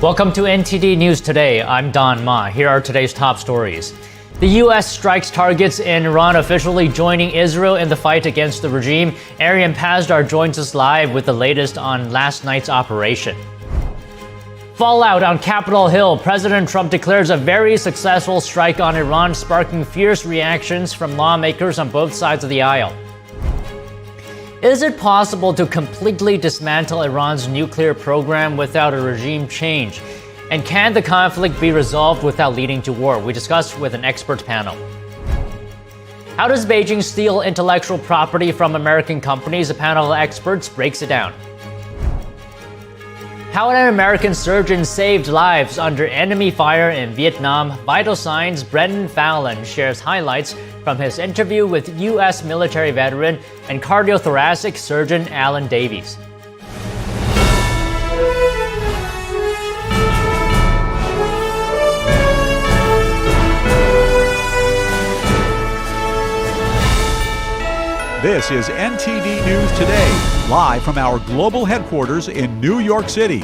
Welcome to NTD News Today. I'm Don Ma. Here are today's top stories. The U.S. strikes targets in Iran, officially joining Israel in the fight against the regime. Arian Pazdar joins us live with the latest on last night's operation. Fallout on Capitol Hill. President Trump declares a very successful strike on Iran, sparking fierce reactions from lawmakers on both sides of the aisle. Is it possible to completely dismantle Iran's nuclear program without a regime change? And can the conflict be resolved without leading to war? We discussed with an expert panel. How does Beijing steal intellectual property from American companies? A panel of experts breaks it down. How an American surgeon saved lives under enemy fire in Vietnam. Vital Signs' Brendan Fallon shares highlights from his interview with U.S. military veteran and cardiothoracic surgeon Alan Davies. This is NTD News Today, live from our global headquarters in New York City.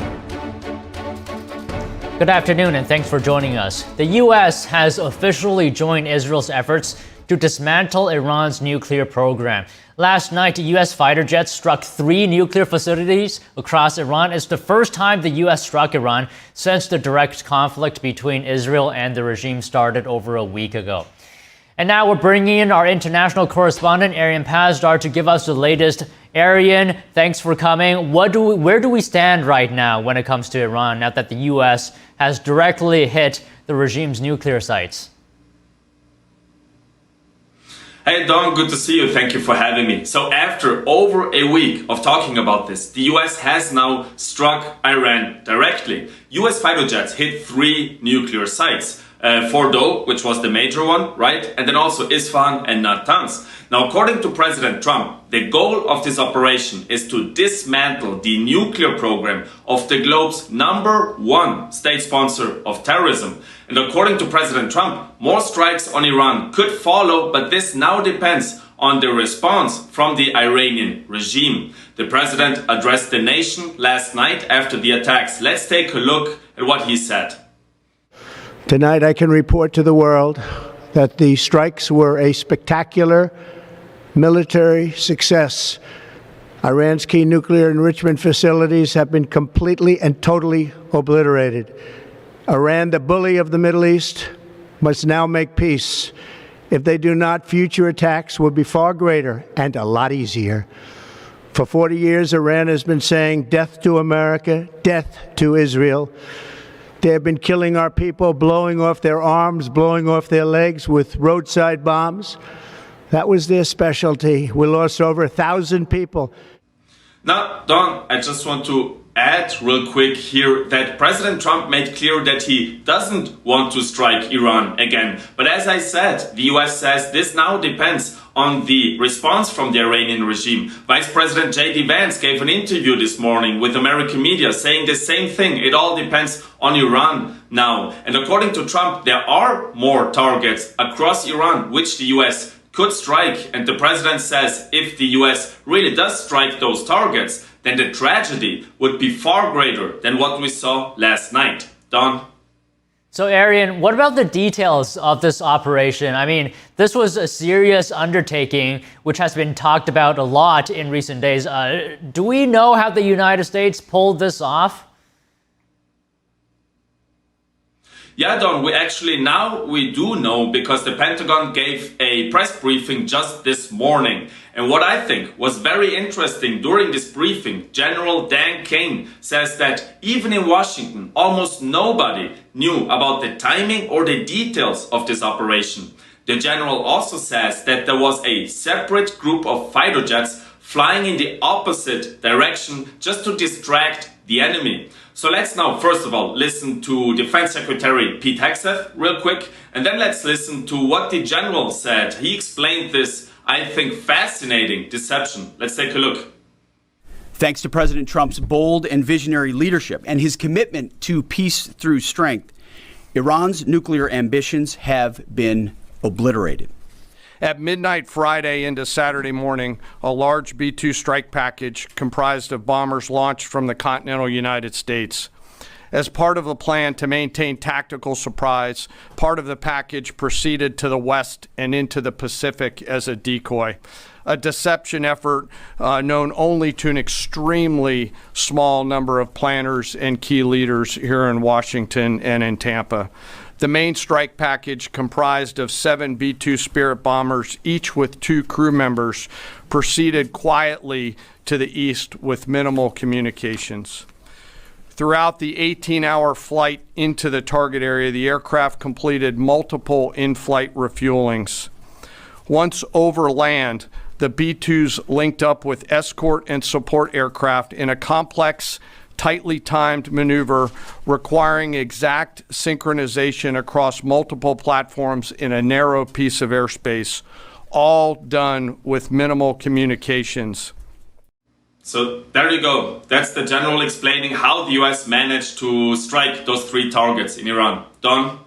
Good afternoon, and thanks for joining us. The U.S. has officially joined Israel's efforts to dismantle Iran's nuclear program. Last night, U.S. fighter jets struck 3 nuclear facilities across Iran. It's the first time the U.S. struck Iran since the direct conflict between Israel and the regime started over a week ago. And now we're bringing in our international correspondent, Arian Pazdar, to give us the latest. Arian, thanks for coming. Where do we stand right now when it comes to Iran, now that the U.S. has directly hit the regime's nuclear sites? Hey Don, good to see you. Thank you for having me. So after over a week of talking about this, the US has now struck Iran directly. US fighter jets hit 3 nuclear sites. Fordo, which was the major one, right? And then also Isfahan and Natanz. Now, according to President Trump, the goal of this operation is to dismantle the nuclear program of the globe's #1 state sponsor of terrorism. And according to President Trump, more strikes on Iran could follow, but this now depends on the response from the Iranian regime. The president addressed the nation last night after the attacks. Let's take a look at what he said. Tonight I can report to the world that the strikes were a spectacular military success. Iran's key nuclear enrichment facilities have been completely and totally obliterated. Iran, the bully of the Middle East, must now make peace. If they do not, future attacks will be far greater and a lot easier. For 40 years, Iran has been saying death to America, death to Israel. They have been killing our people, blowing off their arms, blowing off their legs with roadside bombs. That was their specialty. We lost over 1,000 people. Now, Don, I just want to add real quick here that President Trump made clear that he doesn't want to strike Iran again. But as I said, the US says this now depends on the response from the Iranian regime. Vice President J.D. Vance gave an interview this morning with American media saying the same thing. It all depends on Iran now. And according to Trump, there are more targets across Iran which the US could strike. And the president says if the US really does strike those targets, then the tragedy would be far greater than what we saw last night. Don? So, Arian, what about the details of this operation? I mean, this was a serious undertaking, which has been talked about a lot in recent days. Do we know how the United States pulled this off? Yeah, Don, we do know because the Pentagon gave a press briefing just this morning. And what I think was very interesting during this briefing, General Dan Kane says that even in Washington, almost nobody knew about the timing or the details of this operation. The general also says that there was a separate group of fighter jets flying in the opposite direction just to distract the enemy. So let's now, first of all, listen to Defense Secretary Pete Hegseth real quick, and then let's listen to what the general said. He explained this, I think, fascinating deception. Let's take a look. Thanks to President Trump's bold and visionary leadership and his commitment to peace through strength, Iran's nuclear ambitions have been obliterated. At midnight Friday into Saturday morning, a large B-2 strike package comprised of bombers launched from the continental United States. As part of the plan to maintain tactical surprise, part of the package proceeded to the west and into the Pacific as a decoy, a deception effort known only to an extremely small number of planners and key leaders here in Washington and in Tampa. The main strike package, comprised of 7 B-2 Spirit bombers, each with 2 crew members, proceeded quietly to the east with minimal communications. Throughout the 18-hour flight into the target area, the aircraft completed multiple in-flight refuelings. Once over land, the B-2s linked up with escort and support aircraft in a complex, tightly timed maneuver requiring exact synchronization across multiple platforms in a narrow piece of airspace, all done with minimal communications. So there you go. That's the general explaining how the US managed to strike those 3 targets in Iran. Don?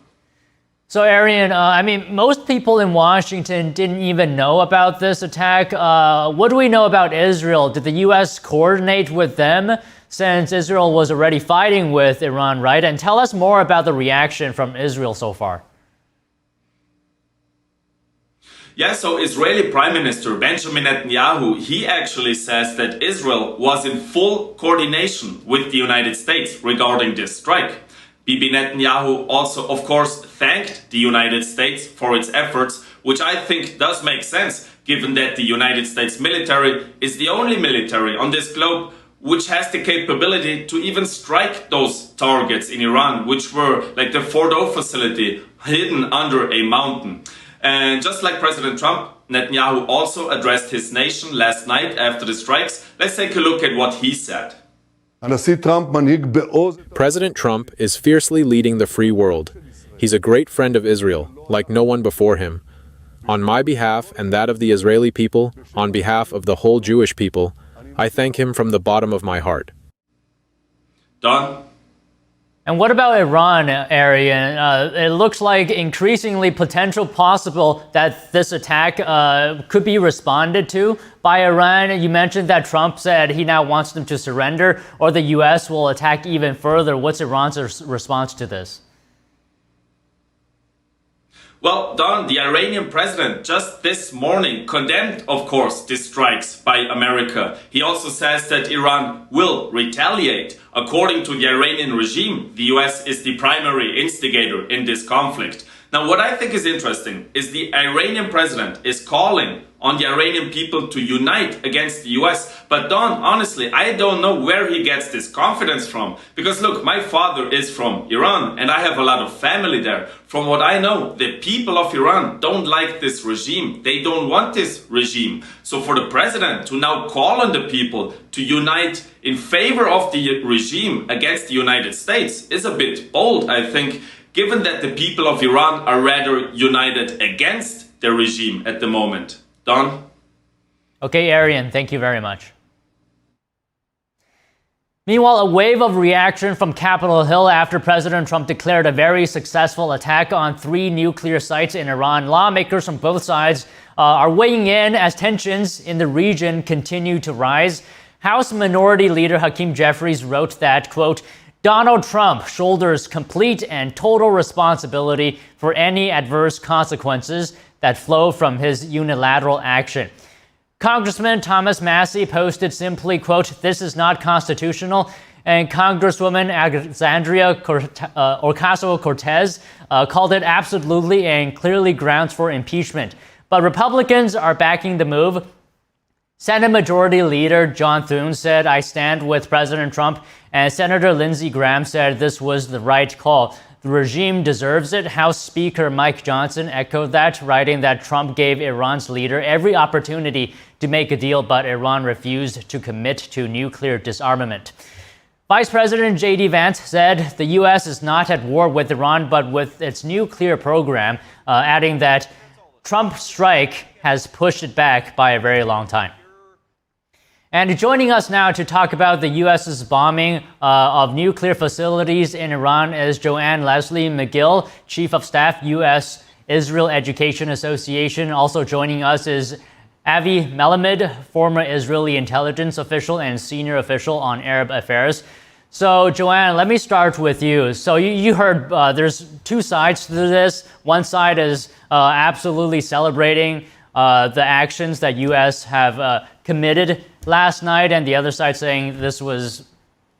So, Arian, most people in Washington didn't even know about this attack. What do we know about Israel? Did the U.S. coordinate with them since Israel was already fighting with Iran, right? And tell us more about the reaction from Israel so far. Yeah, so Israeli Prime Minister Benjamin Netanyahu, he actually says that Israel was in full coordination with the United States regarding this strike. Bibi Netanyahu also, of course, thanked the United States for its efforts, which I think does make sense, given that the United States military is the only military on this globe which has the capability to even strike those targets in Iran, which were like the Fordo facility hidden under a mountain. And just like President Trump, Netanyahu also addressed his nation last night after the strikes. Let's take a look at what he said. President Trump is fiercely leading the free world. He's a great friend of Israel, like no one before him. On my behalf and that of the Israeli people, on behalf of the whole Jewish people, I thank him from the bottom of my heart. Don? And what about Iran, Arian? It looks like increasingly potential possible that this attack could be responded to by Iran. You mentioned that Trump said he now wants them to surrender, or the U.S. will attack even further. What's Iran's response to this? Well, Don, the Iranian president just this morning condemned, of course, these strikes by America. He also says that Iran will retaliate. According to the Iranian regime, the US is the primary instigator in this conflict. Now, what I think is interesting is the Iranian president is calling on the Iranian people to unite against the US. But Don, honestly, I don't know where he gets this confidence from. Because look, my father is from Iran and I have a lot of family there. From what I know, the people of Iran don't like this regime. They don't want this regime. So for the president to now call on the people to unite in favor of the regime against the United States is a bit bold, I think, given that the people of Iran are rather united against the regime at the moment. Don? Okay, Arian, thank you very much. Meanwhile, a wave of reaction from Capitol Hill after President Trump declared a very successful attack on 3 nuclear sites in Iran. Lawmakers from both sides are weighing in as tensions in the region continue to rise. House Minority Leader Hakeem Jeffries wrote that, quote, Donald Trump shoulders complete and total responsibility for any adverse consequences that flow from his unilateral action. Congressman Thomas Massey posted simply, quote, this is not constitutional, and Congresswoman Alexandria Ocasio-Cortez called it absolutely and clearly grounds for impeachment. But Republicans are backing the move. Senate Majority Leader John Thune said, I stand with President Trump, and Senator Lindsey Graham said this was the right call. The regime deserves it. House Speaker Mike Johnson echoed that, writing that Trump gave Iran's leader every opportunity to make a deal, but Iran refused to commit to nuclear disarmament. Vice President J.D. Vance said the U.S. is not at war with Iran, but with its nuclear program, adding that Trump's strike has pushed it back by a very long time. And joining us now to talk about the U.S.'s bombing of nuclear facilities in Iran is Joanne Leslie McGill, Chief of Staff, U.S. Israel Education Association. Also joining us is Avi Melamed, former Israeli intelligence official and senior official on Arab affairs. So, Joanne, let me start with you. So, you heard there's two sides to this. One side is absolutely celebrating the actions that U.S. have committed last night, and the other side saying this was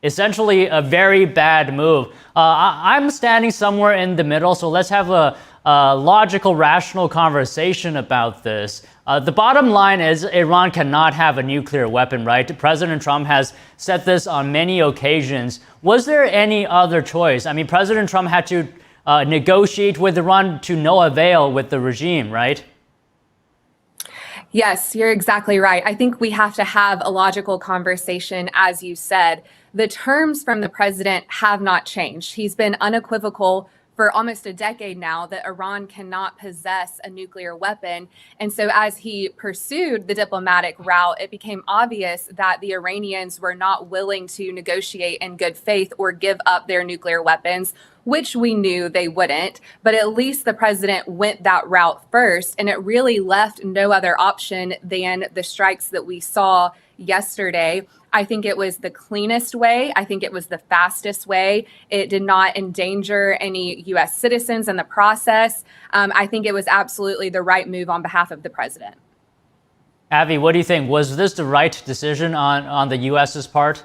essentially a very bad move. I'm standing somewhere in the middle, so let's have a logical, rational conversation about this. The bottom line is Iran cannot have a nuclear weapon, right? President Trump has said this on many occasions. Was there any other choice? I mean, President Trump had to negotiate with Iran to no avail with the regime, right? Yes, you're exactly right. I think we have to have a logical conversation, as you said. The terms from the president have not changed. He's been unequivocal for almost a decade now that Iran cannot possess a nuclear weapon. And so as he pursued the diplomatic route, it became obvious that the Iranians were not willing to negotiate in good faith or give up their nuclear weapons, which we knew they wouldn't. But at least the president went that route first, and it really left no other option than the strikes that we saw yesterday. I think it was the cleanest way. I think it was the fastest way. It did not endanger any U.S. citizens in the process. I think it was absolutely the right move on behalf of the president. Avi, what do you think? Was this the right decision on the U.S.'s part?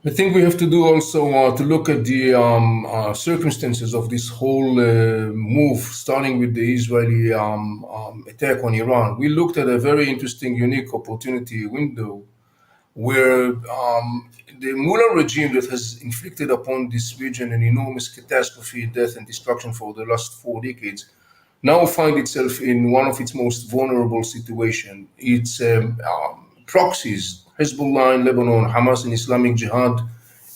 I think we have to do also to look at the circumstances of this whole move, starting with the Israeli attack on Iran. We looked at a very interesting, unique opportunity window where the Mullah regime that has inflicted upon this region an enormous catastrophe, death, and destruction for the last 4 decades, now find itself in one of its most vulnerable situations. Its proxies, Hezbollah in Lebanon, Hamas in Islamic Jihad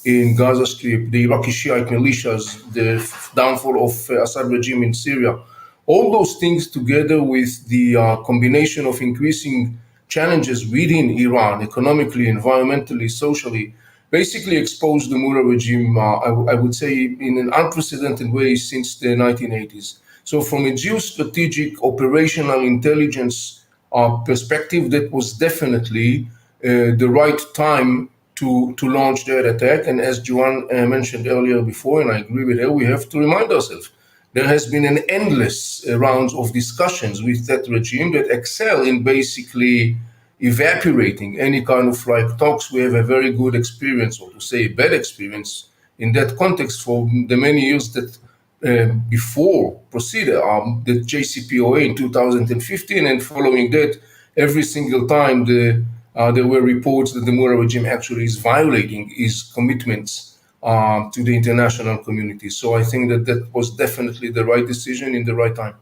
in Gaza Strip, the Iraqi Shiite militias, the downfall of Assad regime in Syria, all those things together with the combination of increasing challenges within Iran, economically, environmentally, socially, basically exposed the Mullah regime, I would say, in an unprecedented way since the 1980s. So from a geostrategic, operational intelligence perspective, that was definitely the right time to launch that attack. And as Joanne mentioned earlier before, and I agree with her, we have to remind ourselves, there has been an endless rounds of discussions with that regime that excel in basically evaporating any kind of like talks. We have a very good experience, or to say a bad experience, in that context for the many years that before proceeded, the JCPOA in 2015, and following that, every single time there were reports that the Mullah regime actually is violating its commitments to the international community. So I think that was definitely the right decision in the right time.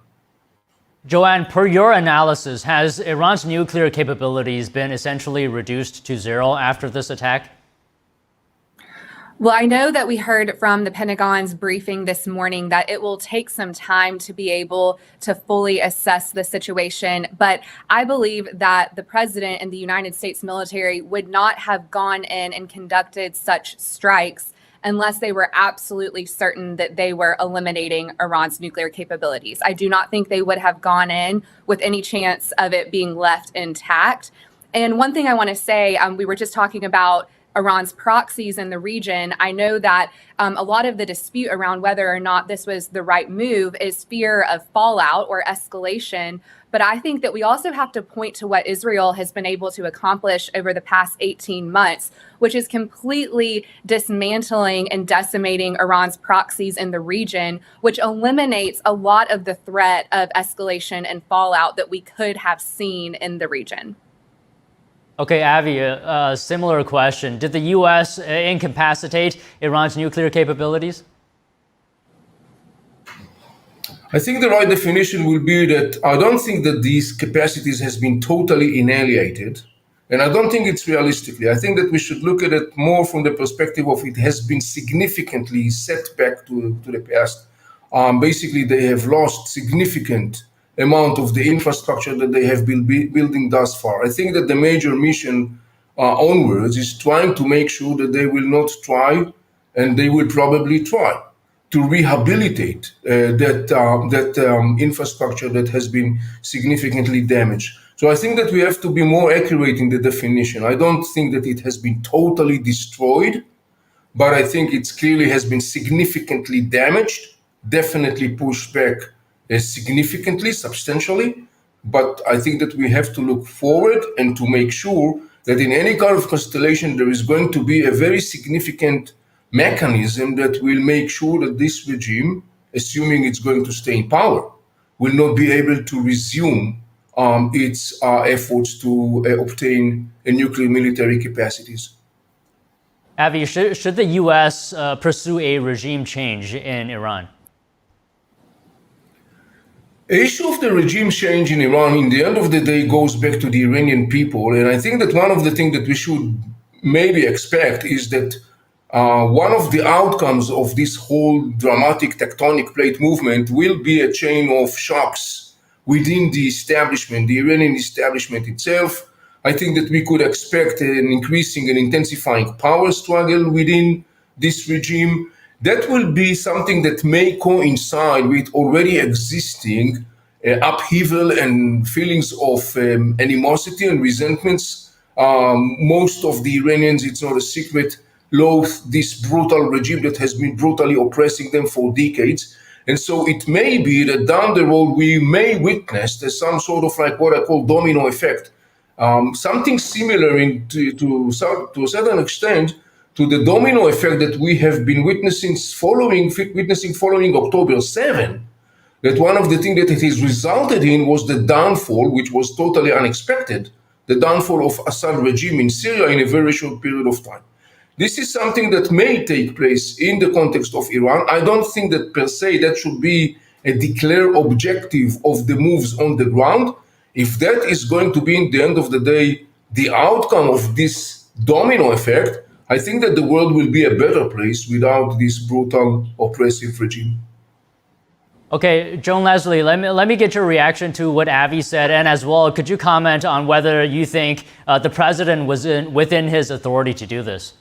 Joanne, per your analysis, has Iran's nuclear capabilities been essentially reduced to zero after this attack? Well, I know that we heard from the Pentagon's briefing this morning that it will take some time to be able to fully assess the situation. But I believe that the president and the United States military would not have gone in and conducted such strikes unless they were absolutely certain that they were eliminating Iran's nuclear capabilities. I do not think they would have gone in with any chance of it being left intact. And one thing I want to say, we were just talking about Iran's proxies in the region. I know that a lot of the dispute around whether or not this was the right move is fear of fallout or escalation. But I think that we also have to point to what Israel has been able to accomplish over the past 18 months, which is completely dismantling and decimating Iran's proxies in the region, which eliminates a lot of the threat of escalation and fallout that we could have seen in the region. Okay, Avi, a similar question. Did the U.S. incapacitate Iran's nuclear capabilities? I think the right definition will be that I don't think that these capacities has been totally annihilated, and I don't think it's realistically. I think that we should look at it more from the perspective of it has been significantly set back to the past. Basically, they have lost significant amount of the infrastructure that they have been building thus far. I think that the major mission onwards is trying to make sure that they will not try, and they will probably try to rehabilitate that infrastructure that has been significantly damaged. So I think that we have to be more accurate in the definition. I don't think that it has been totally destroyed, but I think it clearly has been significantly damaged, definitely pushed back significantly, substantially. But I think that we have to look forward and to make sure that in any kind of constellation, there is going to be a very significant mechanism that will make sure that this regime, assuming it's going to stay in power, will not be able to resume its efforts to obtain nuclear military capacities. Avi, should the U.S. Pursue a regime change in Iran? The issue of the regime change in Iran, in the end of the day, goes back to the Iranian people. And I think that one of the things that we should maybe expect is that one of the outcomes of this whole dramatic tectonic plate movement will be a chain of shocks within the establishment, the Iranian establishment itself. I think that we could expect an increasing and intensifying power struggle within this regime. That will be something that may coincide with already existing upheaval and feelings of animosity and resentments. Most of the Iranians, it's not a secret, loathe this brutal regime that has been brutally oppressing them for decades. And so it may be that down the road we may witness some sort of like what I call domino effect. Something similar to a certain extent to the domino effect that we have been witnessing following October 7, that one of the things that it has resulted in was the downfall, which was totally unexpected, the downfall of Assad regime in Syria in a very short period of time. This is something that may take place in the context of Iran. I don't think that per se that should be a declared objective of the moves on the ground. If that is going to be, in the end of the day, the outcome of this domino effect, I think that the world will be a better place without this brutal, oppressive regime. Okay, Joan Leslie, let me get your reaction to what Avi said, and as well, could you comment on whether you think the president was within his authority to do this?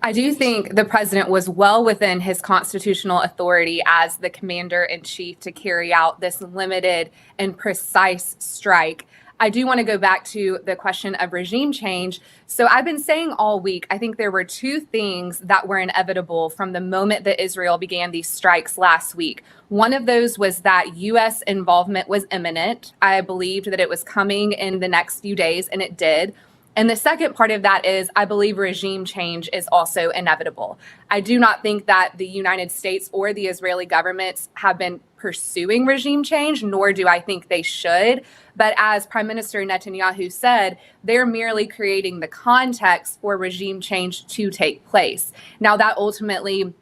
I do think the president was well within his constitutional authority as the commander-in-chief to carry out this limited and precise strike. I do want to go back to the question of regime change. So I've been saying all week, I think there were two things that were inevitable from the moment that Israel began these strikes last week. One of those was that U.S. involvement was imminent. I believed that it was coming in the next few days, and it did. And the second part of that is I believe regime change is also inevitable. I do not think that the United States or the Israeli governments have been pursuing regime change, nor do I think they should. But as Prime Minister Netanyahu said, they're merely creating the context for regime change to take place. Now, that ultimately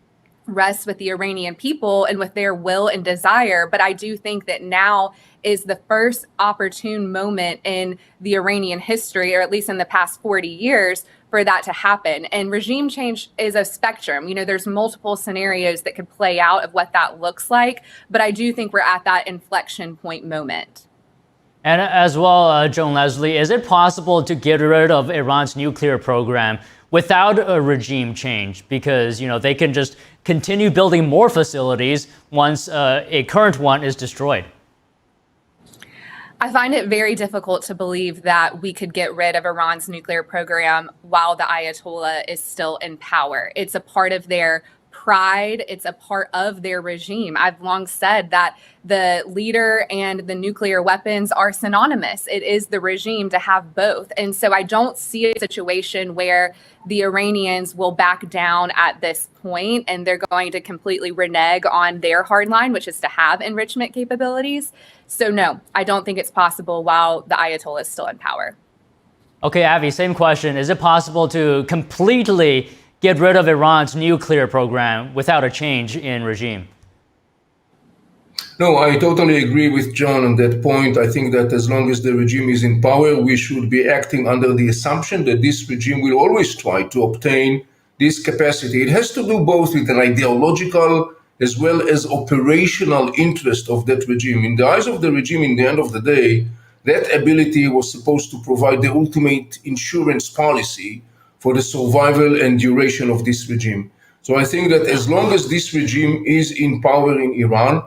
rests with the Iranian people and with their will and desire. But I do think that now is the first opportune moment in the Iranian history, or at least in the past 40 years, for that to happen. And regime change is a spectrum. You know, there's multiple scenarios that could play out of what that looks like. But I do think we're at that inflection point moment. And as well, Joan Leslie, is it possible to get rid of Iran's nuclear program without a regime change? Because, you know, they can just continue building more facilities once a current one is destroyed. I find it very difficult to believe that we could get rid of Iran's nuclear program while the Ayatollah is still in power. It's a part of their pride. It's a part of their regime. I've long said that the leader and the nuclear weapons are synonymous. It is the regime to have both. And so I don't see a situation where the Iranians will back down at this point and they're going to completely renege on their hard line, which is to have enrichment capabilities. So no, I don't think it's possible while the Ayatollah is still in power. Okay, Avi, same question. Is it possible to completely get rid of Iran's nuclear program without a change in regime? No, I totally agree with John on that point. I think that as long as the regime is in power, we should be acting under the assumption that this regime will always try to obtain this capacity. It has to do both with an ideological as well as operational interest of that regime. In the eyes of the regime, in the end of the day, that ability was supposed to provide the ultimate insurance policy for the survival and duration of this regime. So I think that as long as this regime is in power in Iran,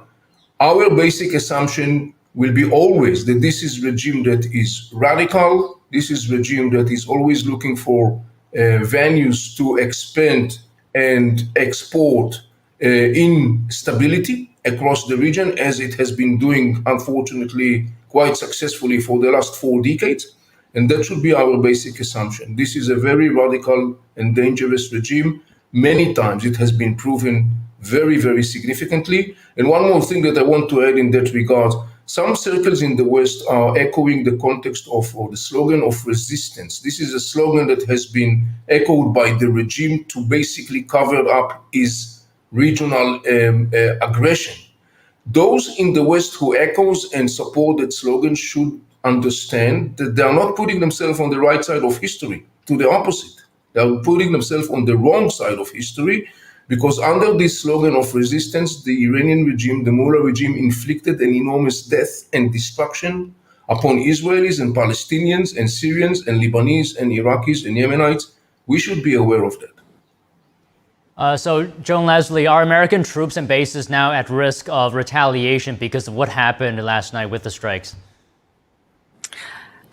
our basic assumption will be always that this is regime that is radical. This is regime that is always looking for venues to expand and export instability across the region, as it has been doing, unfortunately, quite successfully for the last 4 decades. And that should be our basic assumption. This is a very radical and dangerous regime. Many times it has been proven very, very significantly. And one more thing that I want to add in that regard, some circles in the West are echoing the context of, or the slogan of resistance. This is a slogan that has been echoed by the regime to basically cover up its regional aggression. Those in the West who echoes and support that slogan should understand that they are not putting themselves on the right side of history. To the opposite, they are putting themselves on the wrong side of history, because under this slogan of resistance, the Iranian regime, the Mullah regime, inflicted an enormous death and destruction upon Israelis and Palestinians and Syrians and Lebanese and Iraqis and Yemenites. We should be aware of that. So, Joan Leslie, are American troops and bases now at risk of retaliation because of what happened last night with the strikes?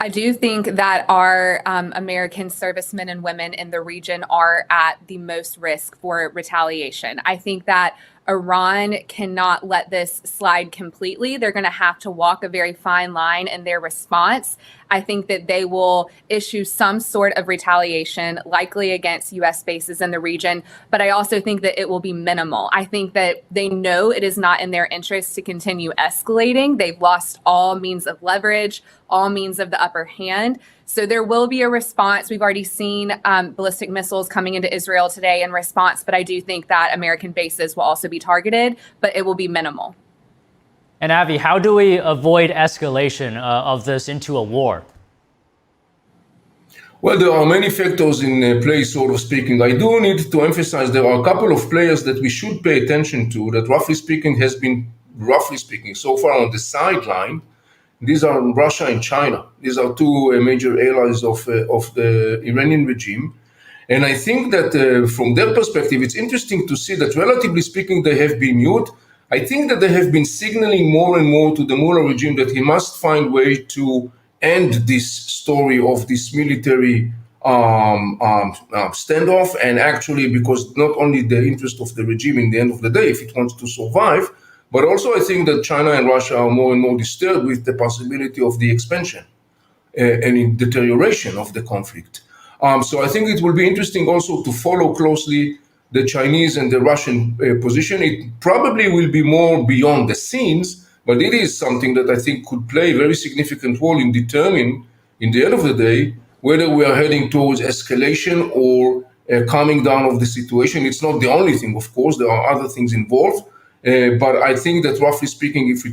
I do think that our American servicemen and women in the region are at the most risk for retaliation. I think that Iran cannot let this slide completely. They're going to have to walk a very fine line in their response. I think that they will issue some sort of retaliation, likely against U.S. bases in the region, but I also think that it will be minimal. I think that they know it is not in their interest to continue escalating. They've lost all means of leverage, all means of the upper hand. So there will be a response. We've already seen ballistic missiles coming into Israel today in response, but I do think that American bases will also be targeted, but it will be minimal. And Avi, how do we avoid escalation of this into a war? Well, there are many factors in play, sort of speaking. I do need to emphasize there are a couple of players that we should pay attention to that, roughly speaking, has been, so far on the sideline. These are Russia and China. These are two major allies of the Iranian regime. And I think that from their perspective, it's interesting to see that, relatively speaking, they have been mute. I think that they have been signaling more and more to the Mullah regime that he must find a way to end this story of this military standoff. And actually, because not only the interest of the regime in the end of the day, if it wants to survive, but also I think that China and Russia are more and more disturbed with the possibility of the expansion and deterioration of the conflict. So I think it will be interesting also to follow closely the Chinese and the Russian position. It probably will be more beyond the scenes, but it is something that I think could play a very significant role in determining, in the end of the day, whether we are heading towards escalation or calming down of the situation. It's not the only thing, of course. There are other things involved. But I think that, roughly speaking, if we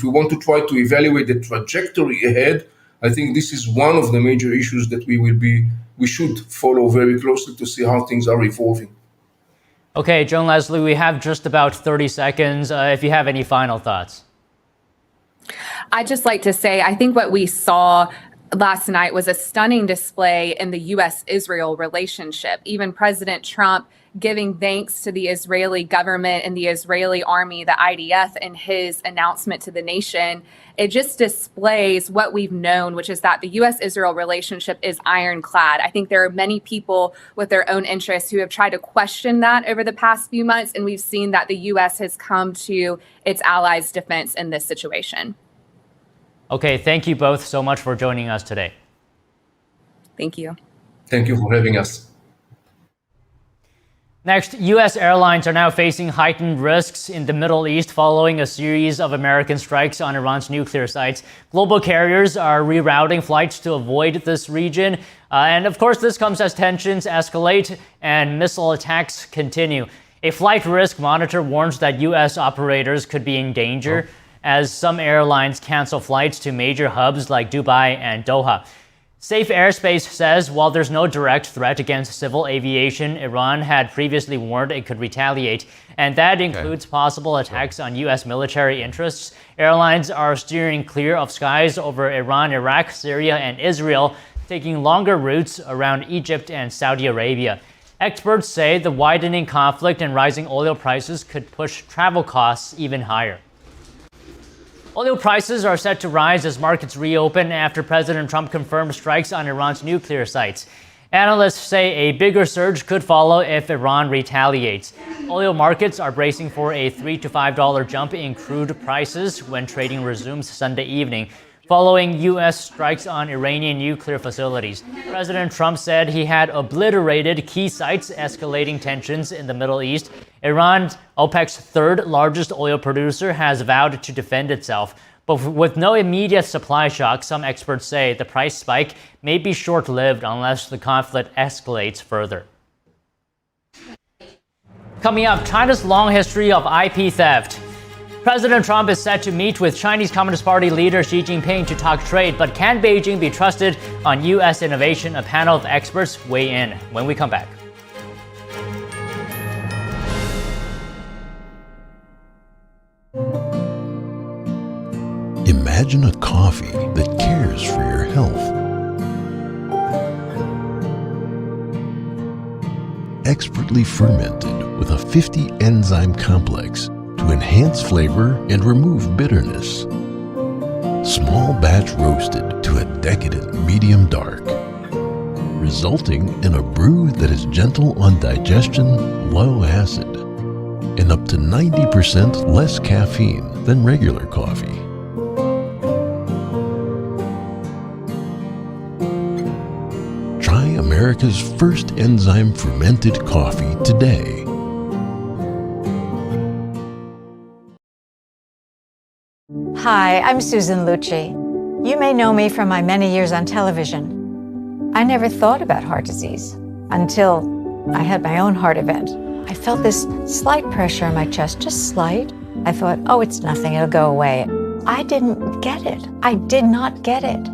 want to try to evaluate the trajectory ahead, I think this is one of the major issues that we should follow very closely to see how things are evolving. Okay, Joan Leslie, we have just about 30 seconds. If you have any final thoughts. I'd just like to say, I think what we saw last night was a stunning display in the U.S.-Israel relationship. Even President Trump giving thanks to the Israeli government and the Israeli army, the IDF, in his announcement to the nation. It just displays what we've known, which is that the U.S.-Israel relationship is ironclad. I think there are many people with their own interests who have tried to question that over the past few months, and we've seen that the U.S. has come to its allies' defense in this situation. Okay, thank you both so much for joining us today. Thank you. Thank you for having us. Next, U.S. airlines are now facing heightened risks in the Middle East following a series of American strikes on Iran's nuclear sites. Global carriers are rerouting flights to avoid this region. And of course, this comes as tensions escalate and missile attacks continue. A flight risk monitor warns that U.S. operators could be in danger as some airlines cancel flights to major hubs like Dubai and Doha. Safe Airspace says while there's no direct threat against civil aviation, Iran had previously warned it could retaliate, and that includes possible attacks on U.S. military interests. Airlines are steering clear of skies over Iran, Iraq, Syria, and Israel, taking longer routes around Egypt and Saudi Arabia. Experts say the widening conflict and rising oil prices could push travel costs even higher. Oil prices are set to rise as markets reopen after President Trump confirmed strikes on Iran's nuclear sites. Analysts say a bigger surge could follow if Iran retaliates. Oil markets are bracing for a $3 to $5 jump in crude prices when trading resumes Sunday evening, following U.S. strikes on Iranian nuclear facilities. President Trump said he had obliterated key sites, escalating tensions in the Middle East. Iran, OPEC's third largest oil producer, has vowed to defend itself. But with no immediate supply shock, some experts say the price spike may be short-lived unless the conflict escalates further. Coming up, China's long history of IP theft. President Trump is set to meet with Chinese Communist Party leader Xi Jinping to talk trade, but can Beijing be trusted on U.S. innovation? A panel of experts weigh in when we come back. Imagine a coffee that cares for your health. Expertly fermented with a 50-enzyme complex to enhance flavor and remove bitterness. Small batch roasted to a decadent medium dark, resulting in a brew that is gentle on digestion, low acid, and up to 90% less caffeine than regular coffee. Try America's first enzyme fermented coffee today. Hi, I'm Susan Lucci. You may know me from my many years on television. I never thought about heart disease until I had my own heart event. I felt this slight pressure in my chest, just slight. I thought, oh, it's nothing, it'll go away. I didn't get it. I did not get it.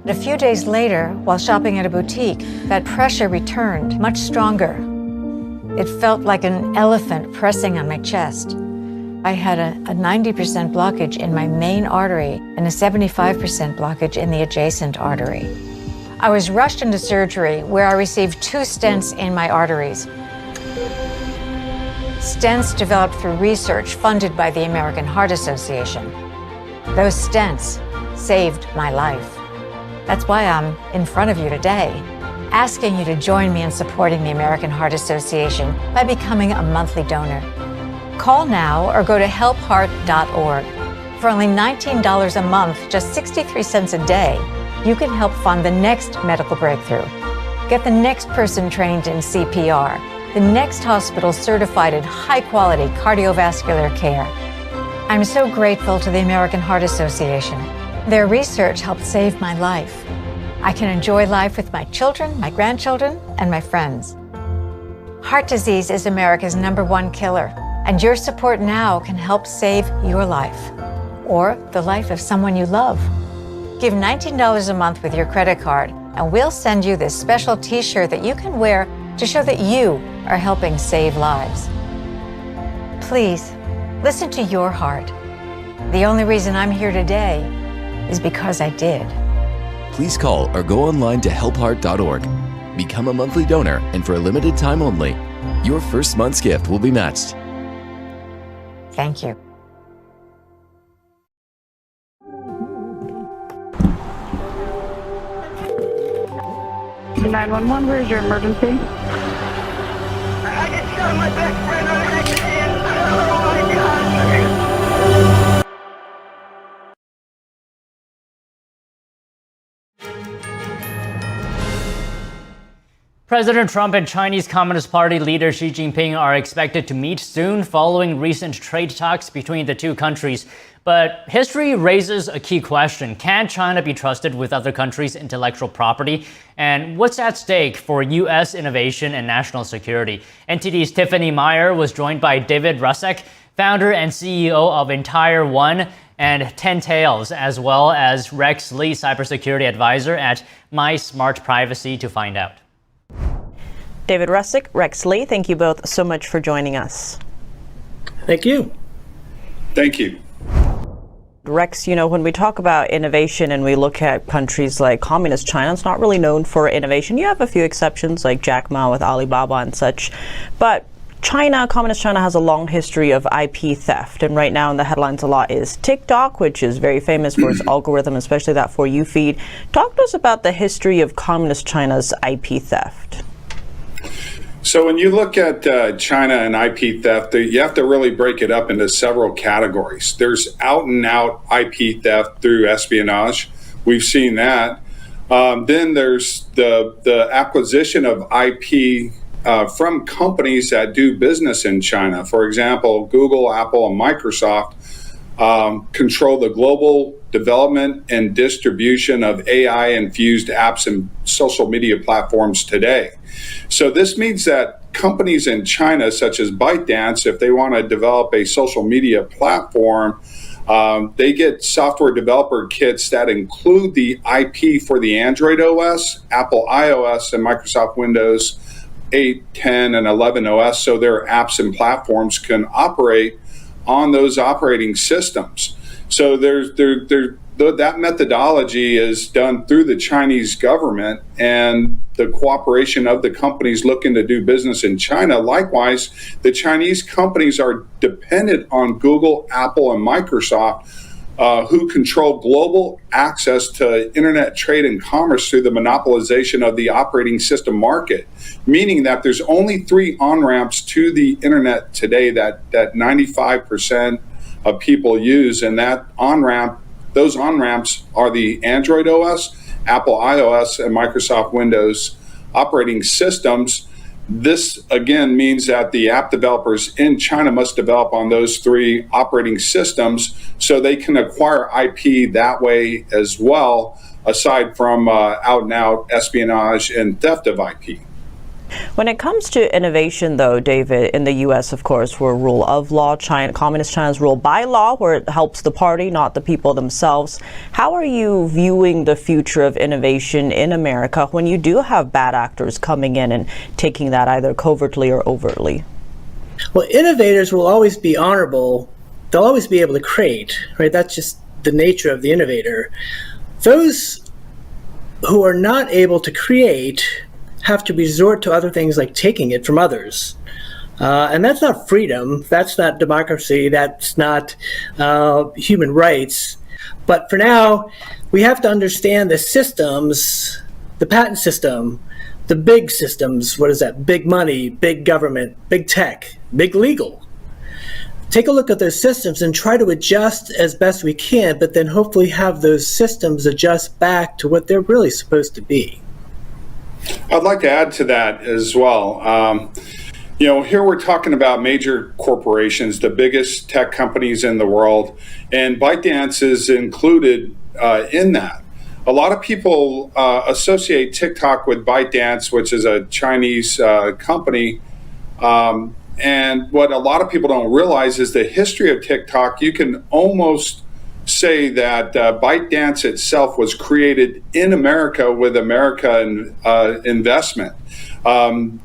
A few days later, while shopping at a boutique, that pressure returned, much stronger. It felt like an elephant pressing on my chest. I had a 90% blockage in my main artery and a 75% blockage in the adjacent artery. I was rushed into surgery where I received 2 stents in my arteries. Stents developed through research funded by the American Heart Association. Those stents saved my life. That's why I'm in front of you today, asking you to join me in supporting the American Heart Association by becoming a monthly donor. Call now or go to helpheart.org. For only $19 a month, just 63 cents a day, you can help fund the next medical breakthrough. Get the next person trained in CPR, the next hospital certified in high-quality cardiovascular care. I'm so grateful to the American Heart Association. Their research helped save my life. I can enjoy life with my children, my grandchildren, and my friends. Heart disease is America's #1 killer, and your support now can help save your life or the life of someone you love. Give $19 a month with your credit card, and we'll send you this special t-shirt that you can wear to show that you are helping save lives. Please, listen to your heart. The only reason I'm here today is because I did. Please call or go online to helpheart.org. Become a monthly donor, and for a limited time only, your first month's gift will be matched. Thank you. (911), where's your emergency? I get shot in my back right on the exit. Oh my God! President Trump and Chinese Communist Party leader Xi Jinping are expected to meet soon following recent trade talks between the two countries. But history raises a key question. Can China be trusted with other countries' intellectual property? And what's at stake for U.S. innovation and national security? NTD's Tiffany Meyer was joined by David Rusek, founder and CEO of Entire One and 10 Tails, as well as Rex Lee, cybersecurity advisor at My Smart Privacy, to find out. David Rusek, Rex Lee, thank you both so much for joining us. Thank you. Thank you. Rex, you know, when we talk about innovation and we look at countries like communist China, it's not really known for innovation. You have a few exceptions like Jack Ma with Alibaba and such. But Communist China has a long history of IP theft, and right now in the headlines a lot is TikTok, which is very famous for its algorithm, especially that For You feed. Talk to us about the history of Communist China's IP theft. So when you look at China and IP theft, you have to really break it up into several categories. There's out and out IP theft through espionage. We've seen that. Then there's the acquisition of IP from companies that do business in China. For example, Google, Apple, and Microsoft control the global development and distribution of AI-infused apps and social media platforms today. So this means that companies in China, such as ByteDance, if they want to develop a social media platform, they get software developer kits that include the IP for the Android OS, Apple iOS, and Microsoft Windows 8, 10, and 11 OS, so their apps and platforms can operate on those operating systems. So that methodology is done through the Chinese government and the cooperation of the companies looking to do business in China. Likewise, the Chinese companies are dependent on Google, Apple, and Microsoft, who control global access to internet trade and commerce through the monopolization of the operating system market, meaning that there's only 3 on-ramps to the internet today that 95% of people use, and those on-ramps are the Android OS, Apple iOS, and Microsoft Windows operating systems. This, again, means that the app developers in China must develop on those 3 operating systems so they can acquire IP that way as well, aside from out-and-out espionage and theft of IP. When it comes to innovation, though, David, in the U.S., of course, we're rule of law. Communist China's rule by law, where it helps the party, not the people themselves. How are you viewing the future of innovation in America when you do have bad actors coming in and taking that either covertly or overtly? Well, innovators will always be honorable. They'll always be able to create, right? That's just the nature of the innovator. Those who are not able to create have to resort to other things like taking it from others. And that's not freedom, that's not democracy, that's not human rights. But for now, we have to understand the systems, the patent system, the big systems, what is that? Big money, big government, big tech, big legal. Take a look at those systems and try to adjust as best we can, but then hopefully have those systems adjust back to what they're really supposed to be. I'd like to add to that as well. Here we're talking about major corporations, the biggest tech companies in the world, and ByteDance is included in that. A lot of people associate TikTok with ByteDance, which is a Chinese company. And what a lot of people don't realize is the history of TikTok. You can almost say that ByteDance itself was created in America with American investment.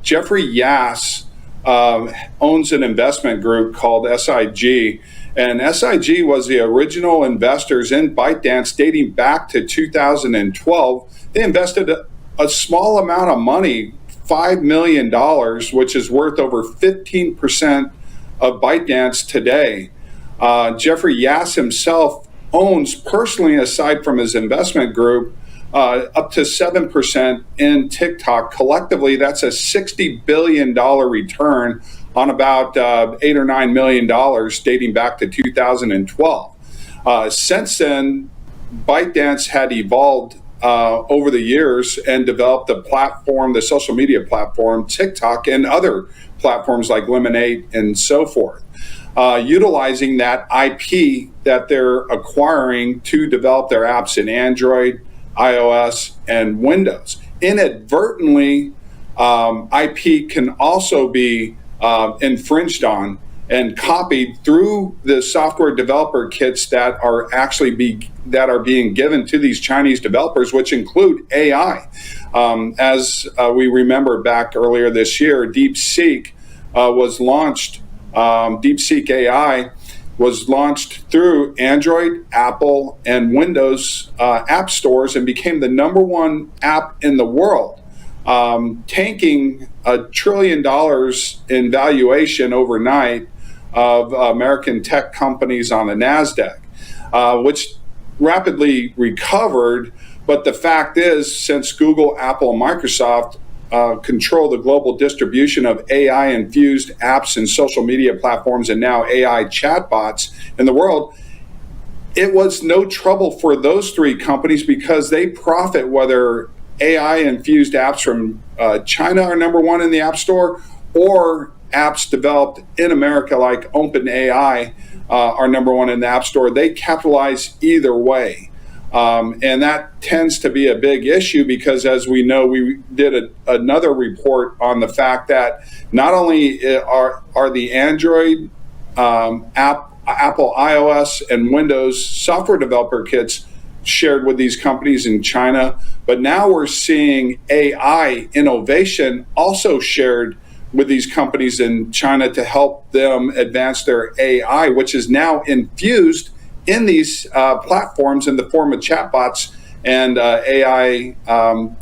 Jeffrey Yass owns an investment group called SIG, and SIG was the original investors in ByteDance dating back to 2012. They invested a small amount of money, $5 million, which is worth over 15% of ByteDance today. Jeffrey Yass himself owns personally, aside from his investment group, up to 7% in TikTok. Collectively, that's a $60 billion return on about $8 or $9 million dating back to 2012. Since then, ByteDance had evolved over the years and developed the platform, the social media platform, TikTok, and other platforms like Lemonade and so forth. Utilizing that IP that they're acquiring to develop their apps in Android, iOS, and Windows. Inadvertently, IP can also be infringed on and copied through the software developer kits that are actually being given to these Chinese developers, which include AI. As we remember back earlier this year, DeepSeek was launched. DeepSeek AI was launched through Android, Apple, and Windows app stores and became the #1 app in the world tanking $1 trillion in valuation overnight of American tech companies on the NASDAQ, which rapidly recovered. But the fact is, since Google, Apple, and Microsoft control the global distribution of AI-infused apps and social media platforms and now AI chatbots in the world, it was no trouble for those three companies because they profit whether AI-infused apps from China are number one in the App Store or apps developed in America like OpenAI are number one in the App Store. They capitalize either way. And that tends to be a big issue because, as we know, we did another report on the fact that not only are the Android, Apple iOS, and Windows software developer kits shared with these companies in China, but now we're seeing AI innovation also shared with these companies in China to help them advance their AI, which is now infused in these platforms in the form of chatbots, and AI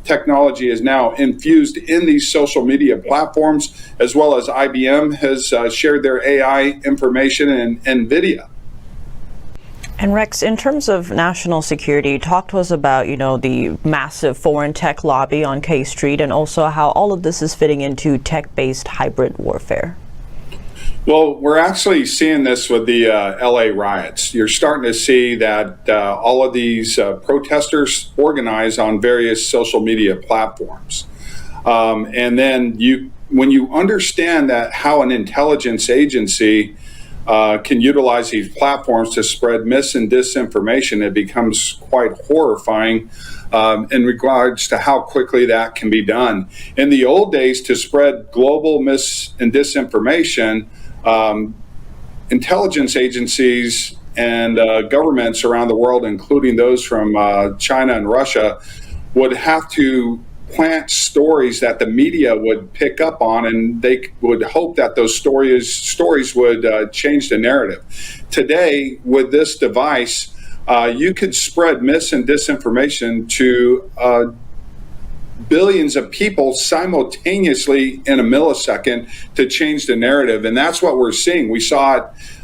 technology is now infused in these social media platforms, as well as IBM has shared their AI information and NVIDIA. And Rex, in terms of national security, talk to us about, the massive foreign tech lobby on K Street and also how all of this is fitting into tech-based hybrid warfare. Well, we're actually seeing this with the LA riots. You're starting to see that all of these protesters organize on various social media platforms. And then when you understand that how an intelligence agency can utilize these platforms to spread mis and disinformation, it becomes quite horrifying in regards to how quickly that can be done. In the old days, to spread global mis and disinformation, intelligence agencies and governments around the world, including those from China and Russia, would have to plant stories that the media would pick up on, and they would hope that those stories would change the narrative. Today, with this device, you could spread mis and disinformation to billions of people simultaneously in a millisecond to change the narrative. And that's what we're seeing. We saw it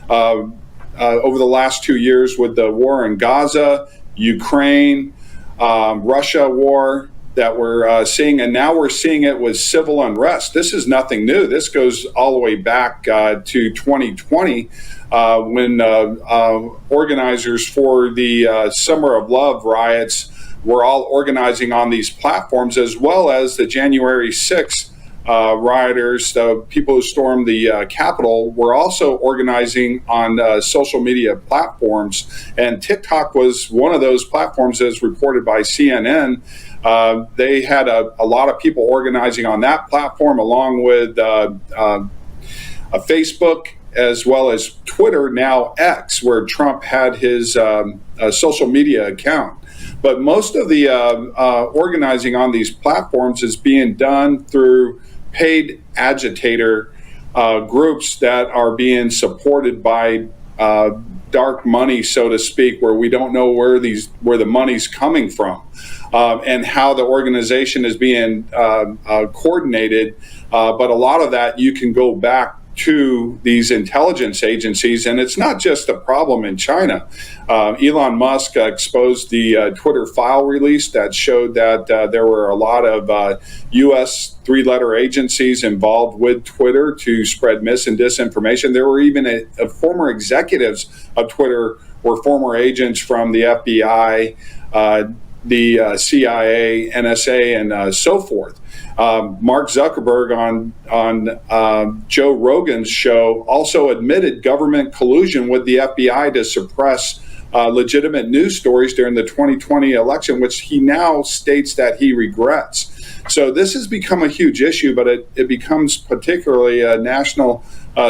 over the last 2 years with the war in Gaza, Ukraine, Russia war that we're seeing. And now we're seeing it with civil unrest. This is nothing new. This goes all the way back to 2020 when organizers for the Summer of Love riots were all organizing on these platforms, as well as the January 6th rioters, the people who stormed the Capitol, were also organizing on social media platforms. And TikTok was one of those platforms, as reported by CNN. They had a lot of people organizing on that platform, along with Facebook, as well as Twitter, now X, where Trump had his social media account. But most of the organizing on these platforms is being done through paid agitator groups that are being supported by dark money, so to speak, where we don't know where the money's coming from and how the organization is being coordinated. But a lot of that you can go back to these intelligence agencies, and it's not just a problem in China. Elon Musk exposed the Twitter file release that showed that there were a lot of U.S. three-letter agencies involved with Twitter to spread mis and disinformation. There were even former executives of Twitter were former agents from the FBI, the CIA, NSA, and so forth. Mark Zuckerberg on Joe Rogan's show also admitted government collusion with the FBI to suppress legitimate news stories during the 2020 election, which he now states that he regrets. So this has become a huge issue, but it becomes particularly a national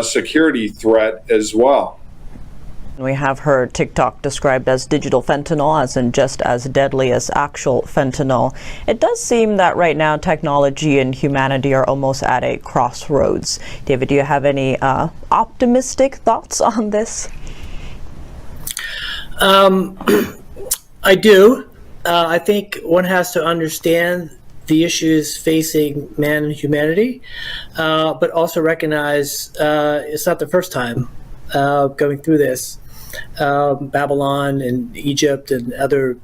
security threat as well. We have heard TikTok described as digital fentanyl, as in just as deadly as actual fentanyl. It does seem that right now technology and humanity are almost at a crossroads. David, do you have any optimistic thoughts on this? I do. I think one has to understand the issues facing man and humanity, but also recognize it's not the first time going through this. Babylon and Egypt and other,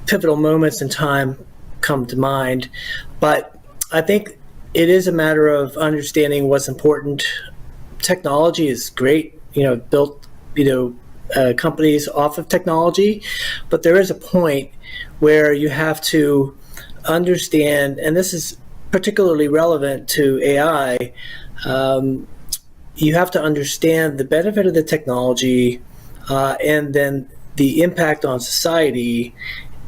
pivotal moments in time come to mind. But I think it is a matter of understanding what's important. Technology is great, built, companies off of technology, but there is a point where you have to understand, and this is particularly relevant to AI, you have to understand the benefit of the technology and then the impact on society,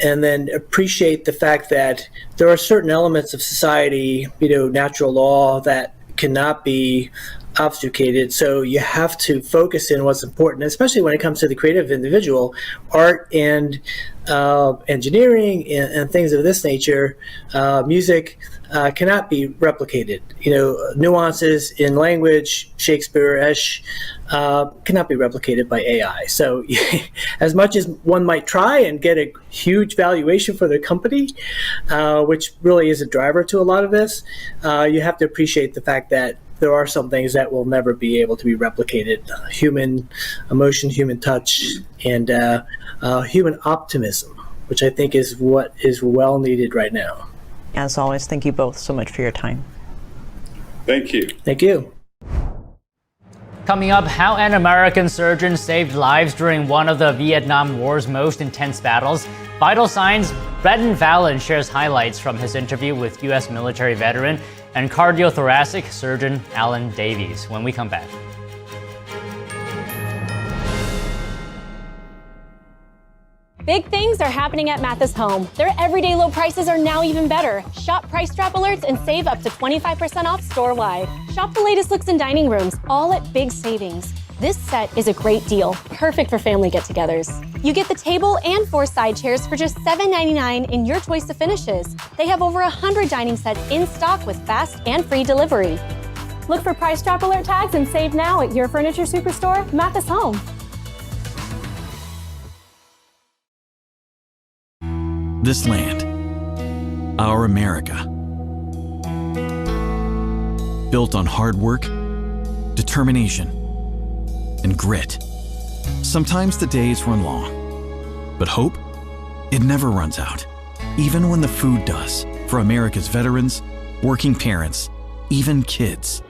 and then appreciate the fact that there are certain elements of society, natural law, that cannot be obfuscated. So you have to focus in what's important, especially when it comes to the creative individual. Art and engineering and things of this nature, music, cannot be replicated. Nuances in language, Shakespeare-ish, cannot be replicated by AI. So as much as one might try and get a huge valuation for their company, which really is a driver to a lot of this, you have to appreciate the fact that there are some things that will never be able to be replicated. Human emotion, human touch, and human optimism, which I think is what is well needed right now. As always, thank you both so much for your time. Thank you. Thank you. Coming up, how an American surgeon saved lives during one of the Vietnam War's most intense battles. Vital Signs, Brendan Fallon shares highlights from his interview with U.S. military veteran and cardiothoracic surgeon Alan Davies when we come back. Big things are happening at Mathis Home. Their everyday low prices are now even better. Shop Price Drop Alerts and save up to 25% off store-wide. Shop the latest looks in dining rooms, all at big savings. This set is a great deal, perfect for family get-togethers. You get the table and 4 side chairs for just $7.99 in your choice of finishes. They have over 100 dining sets in stock with fast and free delivery. Look for Price Drop Alert tags and save now at your furniture superstore, Mathis Home. This land, our America, built on hard work, determination, and grit. Sometimes the days run long, but hope, it never runs out, even when the food does, for America's veterans, working parents, even kids.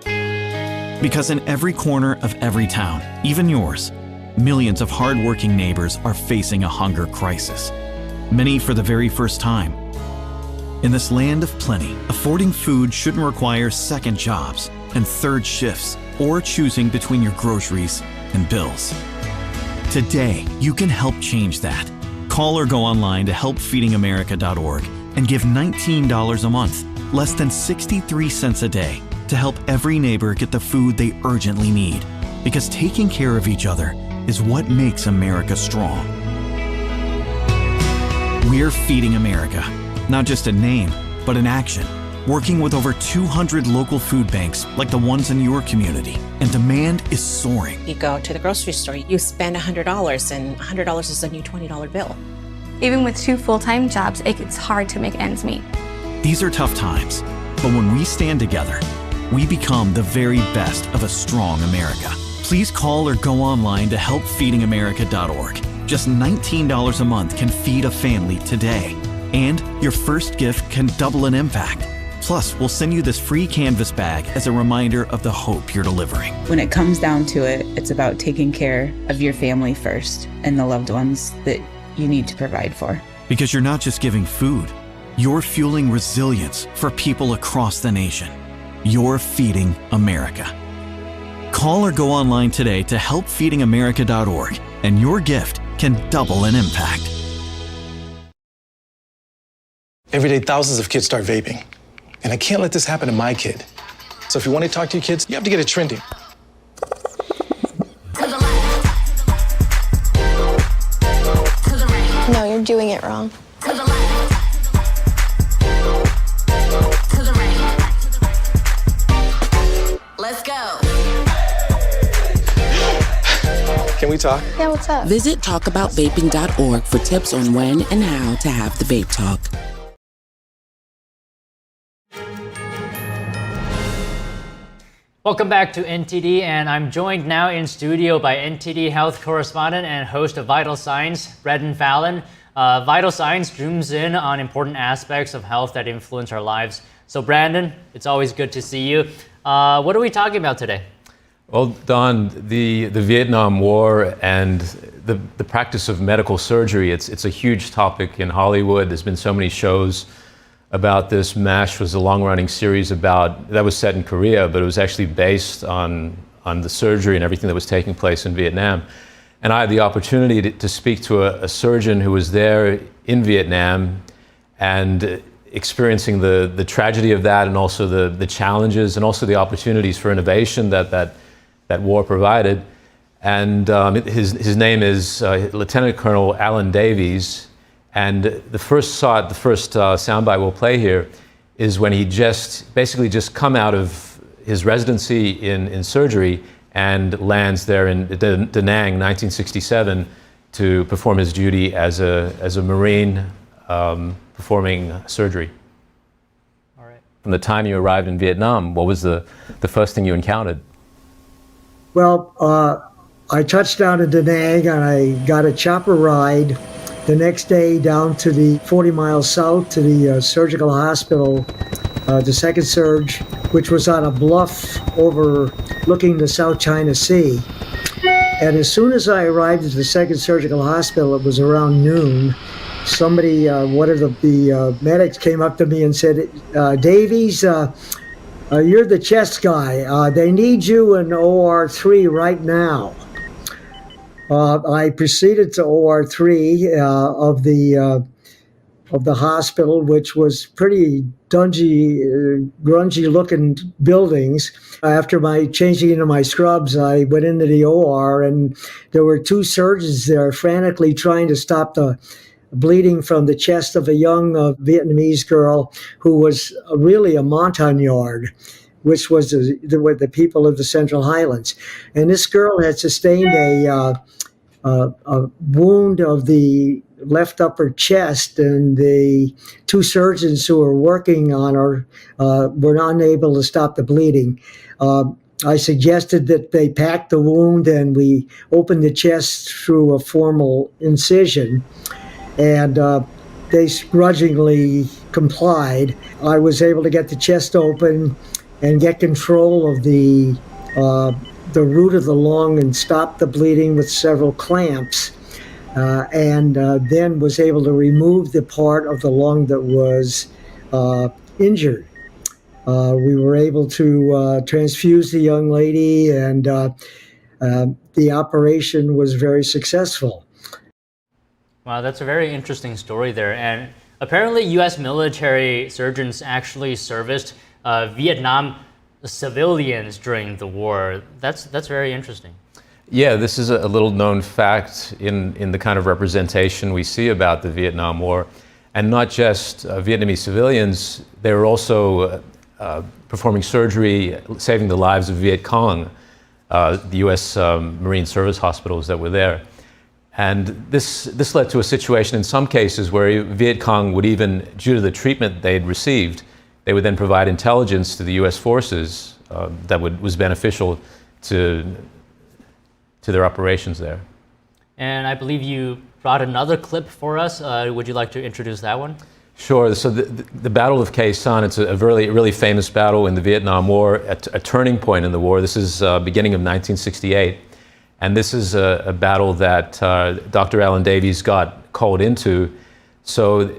Because in every corner of every town, even yours, millions of hard-working neighbors are facing a hunger crisis. Many for the very first time. In this land of plenty, affording food shouldn't require second jobs and third shifts or choosing between your groceries and bills. Today, you can help change that. Call or go online to helpfeedingamerica.org and give $19 a month, less than 63 cents a day, to help every neighbor get the food they urgently need. Because taking care of each other is what makes America strong. We're Feeding America, not just a name, but an action. Working with over 200 local food banks like the ones in your community, and demand is soaring. You go to the grocery store, you spend $100, and $100 is a new $20 bill. Even with 2 full-time jobs, it's hard to make ends meet. These are tough times, but when we stand together, we become the very best of a strong America. Please call or go online to helpfeedingamerica.org. Just $19 a month can feed a family today. And your first gift can double an impact. Plus, we'll send you this free canvas bag as a reminder of the hope you're delivering. When it comes down to it, it's about taking care of your family first and the loved ones that you need to provide for. Because you're not just giving food, you're fueling resilience for people across the nation. You're feeding America. Call or go online today to helpfeedingamerica.org, and your gift can double an impact. Every day, thousands of kids start vaping. And I can't let this happen to my kid. So if you want to talk to your kids, you have to get it trending. No, you're doing it wrong. Let's go. Can we talk? Yeah, what's up? Visit talkaboutvaping.org for tips on when and how to have the vape talk. Welcome back to NTD, and I'm joined now in studio by NTD health correspondent and host of Vital Signs, Brendan Fallon. Vital Signs zooms in on important aspects of health that influence our lives. So Brandon, it's always good to see you. What are we talking about today? Well, Don, the Vietnam War and the practice of medical surgery, it's a huge topic in Hollywood. There's been so many shows about this. MASH was a long-running series that was set in Korea, but it was actually based on the surgery and everything that was taking place in Vietnam. And I had the opportunity to speak to a surgeon who was there in Vietnam and experiencing the tragedy of that, and also the challenges and also the opportunities for innovation that war provided. And his name is Lieutenant Colonel Alan Davies. And the first soundbite we'll play here is when he basically just come out of his residency in surgery and lands there in Da Nang, 1967, to perform his duty as a Marine performing surgery. All right. From the time you arrived in Vietnam, what was the first thing you encountered? Well, I touched down in Da Nang and I got a chopper ride the next day down to the 40 miles south to the surgical hospital, the second surge, which was on a bluff overlooking the South China Sea. And as soon as I arrived at the second surgical hospital, it was around noon, somebody, one of the medics came up to me and said, Davies, you're the chest guy. They need you in OR 3 right now. I proceeded to OR 3 of the hospital, which was pretty dungy, grungy-looking buildings. After my changing into my scrubs, I went into the OR, and there were two surgeons there frantically trying to stop the bleeding from the chest of a young Vietnamese girl who was really a Montagnard, which was the people of the Central Highlands. And this girl had sustained a wound of the left upper chest, and the two surgeons who were working on her were unable to stop the bleeding. I suggested that they pack the wound and we opened the chest through a formal incision, and they grudgingly complied. I was able to get the chest open and get control of the root of the lung and stop the bleeding with several clamps, and then was able to remove the part of the lung that was injured. We were able to transfuse the young lady, and the operation was very successful. Wow, that's a very interesting story there. And apparently U.S. military surgeons actually serviced Vietnam civilians during the war. That's very interesting. Yeah, this is a little known fact in the kind of representation we see about the Vietnam War. And not just Vietnamese civilians, they were also performing surgery, saving the lives of Viet Cong, the U.S. Marine Service hospitals that were there. And this led to a situation in some cases where Viet Cong would even, due to the treatment they'd received, they would then provide intelligence to the U.S. forces that was beneficial to their operations there. And I believe you brought another clip for us. Would you like to introduce that one? Sure. So the Battle of Khe Sanh, it's a really famous battle in the Vietnam War, a turning point in the war. This is beginning of 1968. And this is a battle that Dr. Alan Davies got called into. So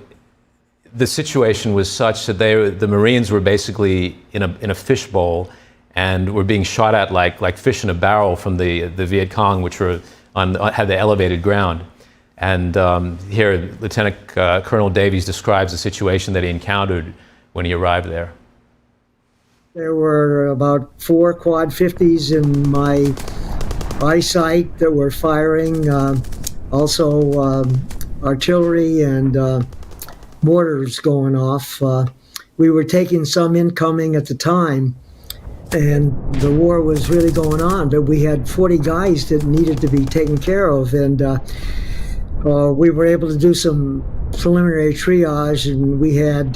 the situation was such that the Marines were basically in a fishbowl and were being shot at like fish in a barrel from the Viet Cong, which were had the elevated ground. And here, Lieutenant Colonel Davies describes the situation that he encountered when he arrived there. There were about 4 quad 50s in my eyesight that were firing, also artillery and mortars going off. We were taking some incoming at the time, and the war was really going on, but we had 40 guys that needed to be taken care of, and we were able to do some preliminary triage, and we had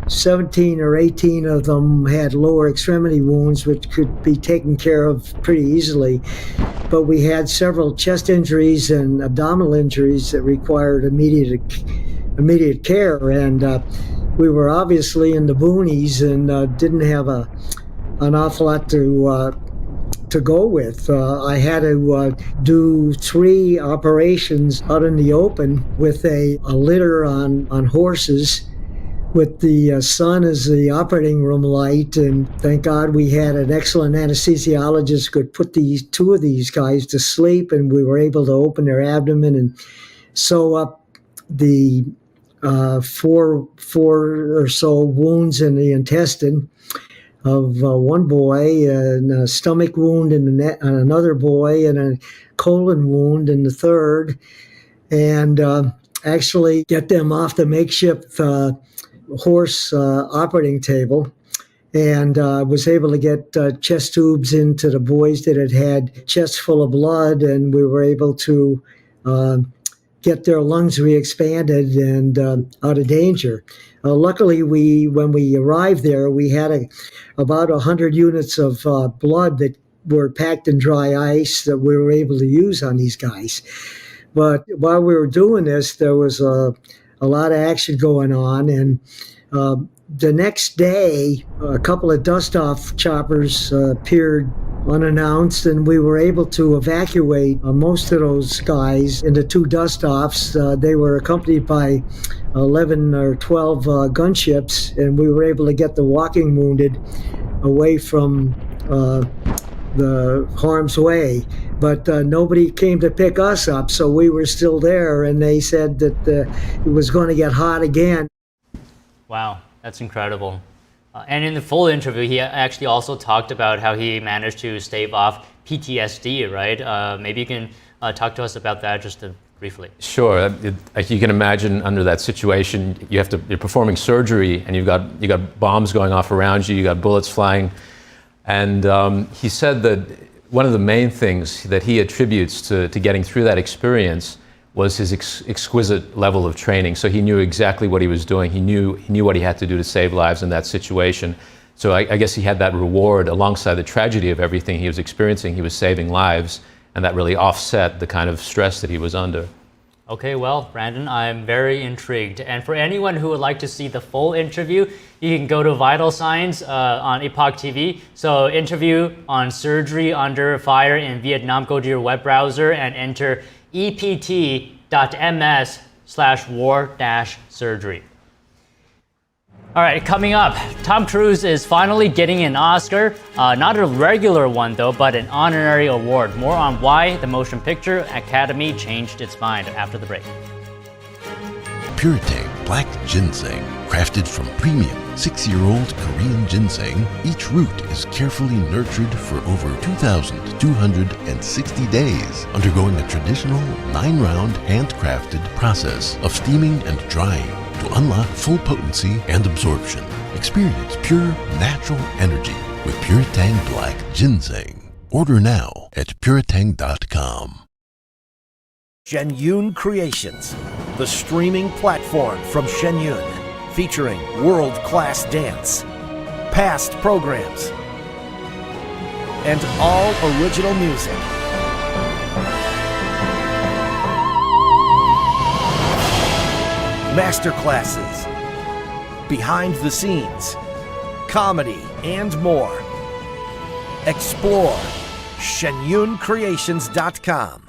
17 or 18 of them had lower extremity wounds, which could be taken care of pretty easily. But we had several chest injuries and abdominal injuries that required immediate care. And we were obviously in the boonies and didn't have an awful lot to go with. I had to do 3 operations out in the open with a litter on horses, with the sun as the operating room light, and thank God we had an excellent anesthesiologist who could put these 2 of these guys to sleep, and we were able to open their abdomen and sew up the 4 or so wounds in the intestine of one boy, and a stomach wound in another boy, and a colon wound in the third, and actually get them off the makeshift horse operating table, and was able to get chest tubes into the boys that had chests full of blood, and we were able to get their lungs re-expanded and out of danger. Luckily, when we arrived there, we had about 100 units of blood that were packed in dry ice that we were able to use on these guys. But while we were doing this, there was a lot of action going on, and the next day, a couple of dust-off choppers appeared unannounced, and we were able to evacuate most of those guys into 2 dust-offs. They were accompanied by 11 or 12 gunships, and we were able to get the walking wounded away from the harm's way. But nobody came to pick us up, so we were still there, and they said that it was going to get hot again. Wow, that's incredible. And in the full interview, he actually also talked about how he managed to stave off PTSD, right? Maybe you can talk to us about that just briefly. Sure. You can imagine under that situation, you're performing surgery, and you got bombs going off around you, you got bullets flying. And he said that one of the main things that he attributes to getting through that experience was his exquisite level of training. So he knew exactly what he was doing. He knew what he had to do to save lives in that situation. So I guess he had that reward alongside the tragedy of everything he was experiencing. He was saving lives, and that really offset the kind of stress that he was under. Okay, well, Brandon, I'm very intrigued. And for anyone who would like to see the full interview, you can go to Vital Signs on Epoch TV. So interview on surgery under fire in Vietnam, go to your web browser and enter ept.ms/war-surgery. All right, coming up, Tom Cruise is finally getting an Oscar. Not a regular one, though, but an honorary award. More on why the Motion Picture Academy changed its mind after the break. Puretang Black Ginseng, crafted from premium 6-year-old Korean ginseng, each root is carefully nurtured for over 2,260 days, undergoing a traditional 9-round handcrafted process of steaming and drying to unlock full potency and absorption. Experience pure natural energy with Puretang Black Ginseng. Order now at puretang.com. Shenyun Creations, the streaming platform from Shenyun, featuring world-class dance, past programs, and all original music. Masterclasses, behind the scenes, comedy, and more. Explore shenyuncreations.com.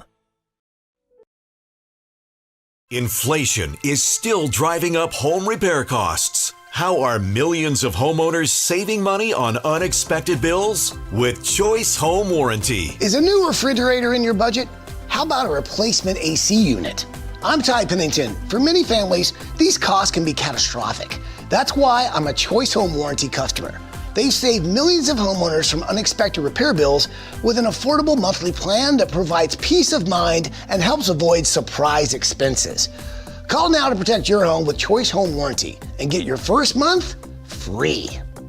Inflation is still driving up home repair costs. How are millions of homeowners saving money on unexpected bills? With Choice Home Warranty. Is a new refrigerator in your budget? How about a replacement AC unit? I'm Ty Pennington. For many families, these costs can be catastrophic. That's why I'm a Choice Home Warranty customer. They've saved millions of homeowners from unexpected repair bills with an affordable monthly plan that provides peace of mind and helps avoid surprise expenses. Call now to protect your home with Choice Home Warranty and get your first month free.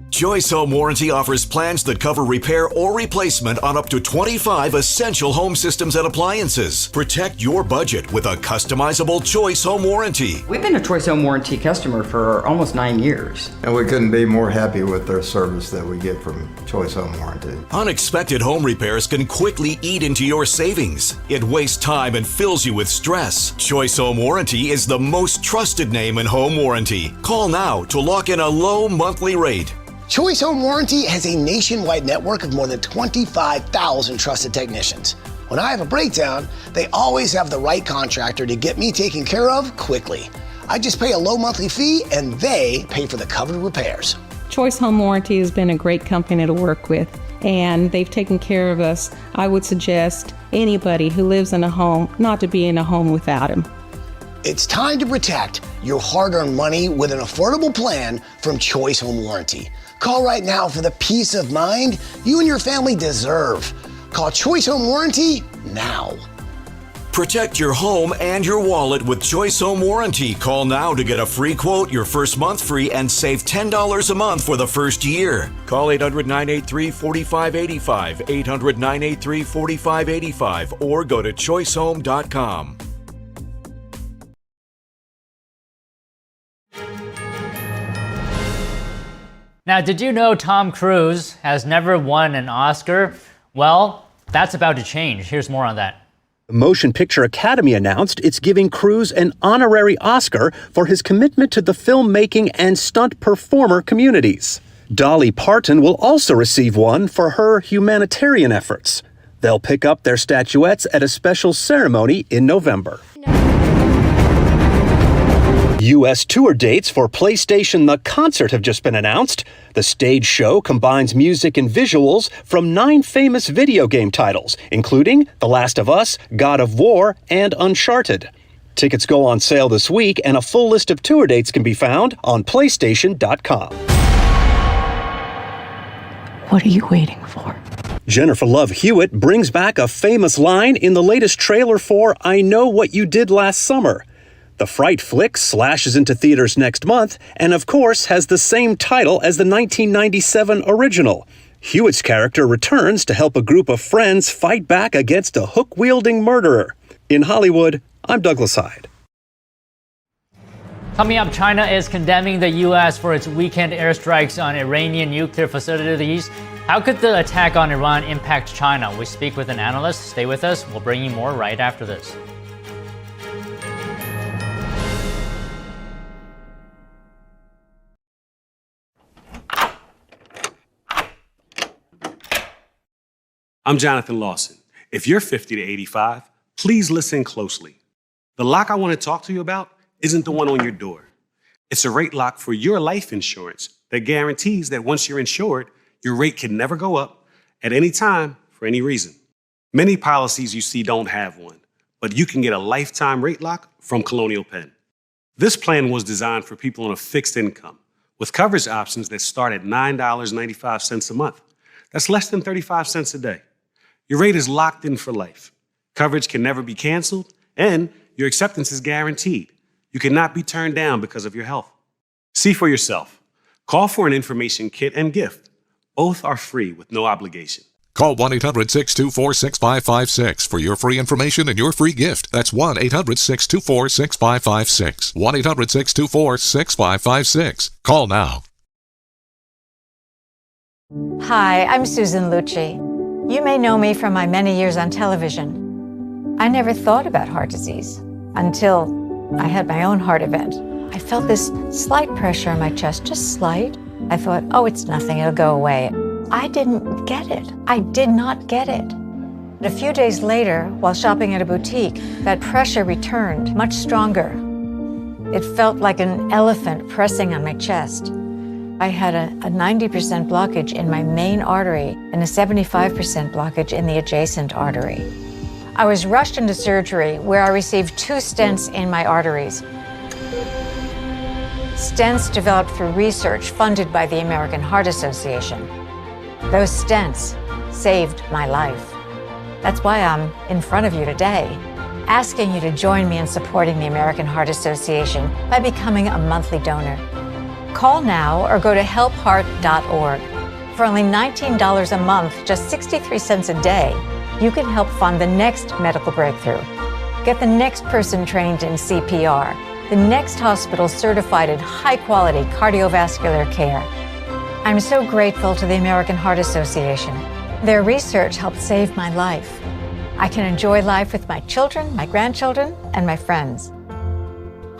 Choice Home Warranty offers plans that cover repair or replacement on up to 25 essential home systems and appliances. Protect your budget with a customizable Choice Home Warranty. We've been a Choice Home Warranty customer for almost 9 years. And we couldn't be more happy with their service that we get from Choice Home Warranty. Unexpected home repairs can quickly eat into your savings. It wastes time and fills you with stress. Choice Home Warranty is the most trusted name in home warranty. Call now to lock in a low monthly rate. Choice Home Warranty has a nationwide network of more than 25,000 trusted technicians. When I have a breakdown, they always have the right contractor to get me taken care of quickly. I just pay a low monthly fee and they pay for the covered repairs. Choice Home Warranty has been a great company to work with, and they've taken care of us. I would suggest anybody who lives in a home not to be in a home without them. It's time to protect your hard-earned money with an affordable plan from Choice Home Warranty. Call right now for the peace of mind you and your family deserve. Call Choice Home Warranty now. Protect your home and your wallet with Choice Home Warranty. Call now to get a free quote, your first month free, and save $10 a month for the first year. Call 800-983-4585, 800-983-4585, or go to choicehome.com. Now, did you know Tom Cruise has never won an Oscar? Well, that's about to change. Here's more on that. The Motion Picture Academy announced it's giving Cruise an honorary Oscar for his commitment to the filmmaking and stunt performer communities. Dolly Parton will also receive one for her humanitarian efforts. They'll pick up their statuettes at a special ceremony in November. U.S. tour dates for PlayStation The Concert have just been announced. The stage show combines music and visuals from 9 famous video game titles, including The Last of Us, God of War, and Uncharted. Tickets go on sale this week, and a full list of tour dates can be found on PlayStation.com. What are you waiting for? Jennifer Love Hewitt brings back a famous line in the latest trailer for I Know What You Did Last Summer. The Fright flick slashes into theaters next month and, of course, has the same title as the 1997 original. Hewitt's character returns to help a group of friends fight back against a hook-wielding murderer. In Hollywood, I'm Douglas Hyde. Coming up, China is condemning the U.S. for its weekend airstrikes on Iranian nuclear facilities. How could the attack on Iran impact China? We speak with an analyst. Stay with us. We'll bring you more right after this. I'm Jonathan Lawson. If you're 50 to 85, please listen closely. The lock I want to talk to you about isn't the one on your door. It's a rate lock for your life insurance that guarantees that once you're insured, your rate can never go up at any time for any reason. Many policies you see don't have one, but you can get a lifetime rate lock from Colonial Penn. This plan was designed for people on a fixed income with coverage options that start at $9.95 a month. That's less than 35 cents a day. Your rate is locked in for life. Coverage can never be canceled, and your acceptance is guaranteed. You cannot be turned down because of your health. See for yourself. Call for an information kit and gift. Both are free with no obligation. Call 1-800-624-6556 for your free information and your free gift. That's 1-800-624-6556. 1-800-624-6556. Call now. Hi, I'm Susan Lucci. You may know me from my many years on television. I never thought about heart disease until I had my own heart event. I felt this slight pressure on my chest, just slight. I thought, oh, it's nothing, it'll go away. I didn't get it. I did not get it. A few days later, while shopping at a boutique, that pressure returned, much stronger. It felt like an elephant pressing on my chest. I had a 90% blockage in my main artery and a 75% blockage in the adjacent artery. I was rushed into surgery where I received 2 stents in my arteries. Stents developed through research funded by the American Heart Association. Those stents saved my life. That's why I'm in front of you today, asking you to join me in supporting the American Heart Association by becoming a monthly donor. Call now or go to helpheart.org. For only $19 a month, just 63 cents a day, you can help fund the next medical breakthrough. Get the next person trained in CPR, the next hospital certified in high-quality cardiovascular care. I'm so grateful to the American Heart Association. Their research helped save my life. I can enjoy life with my children, my grandchildren, and my friends.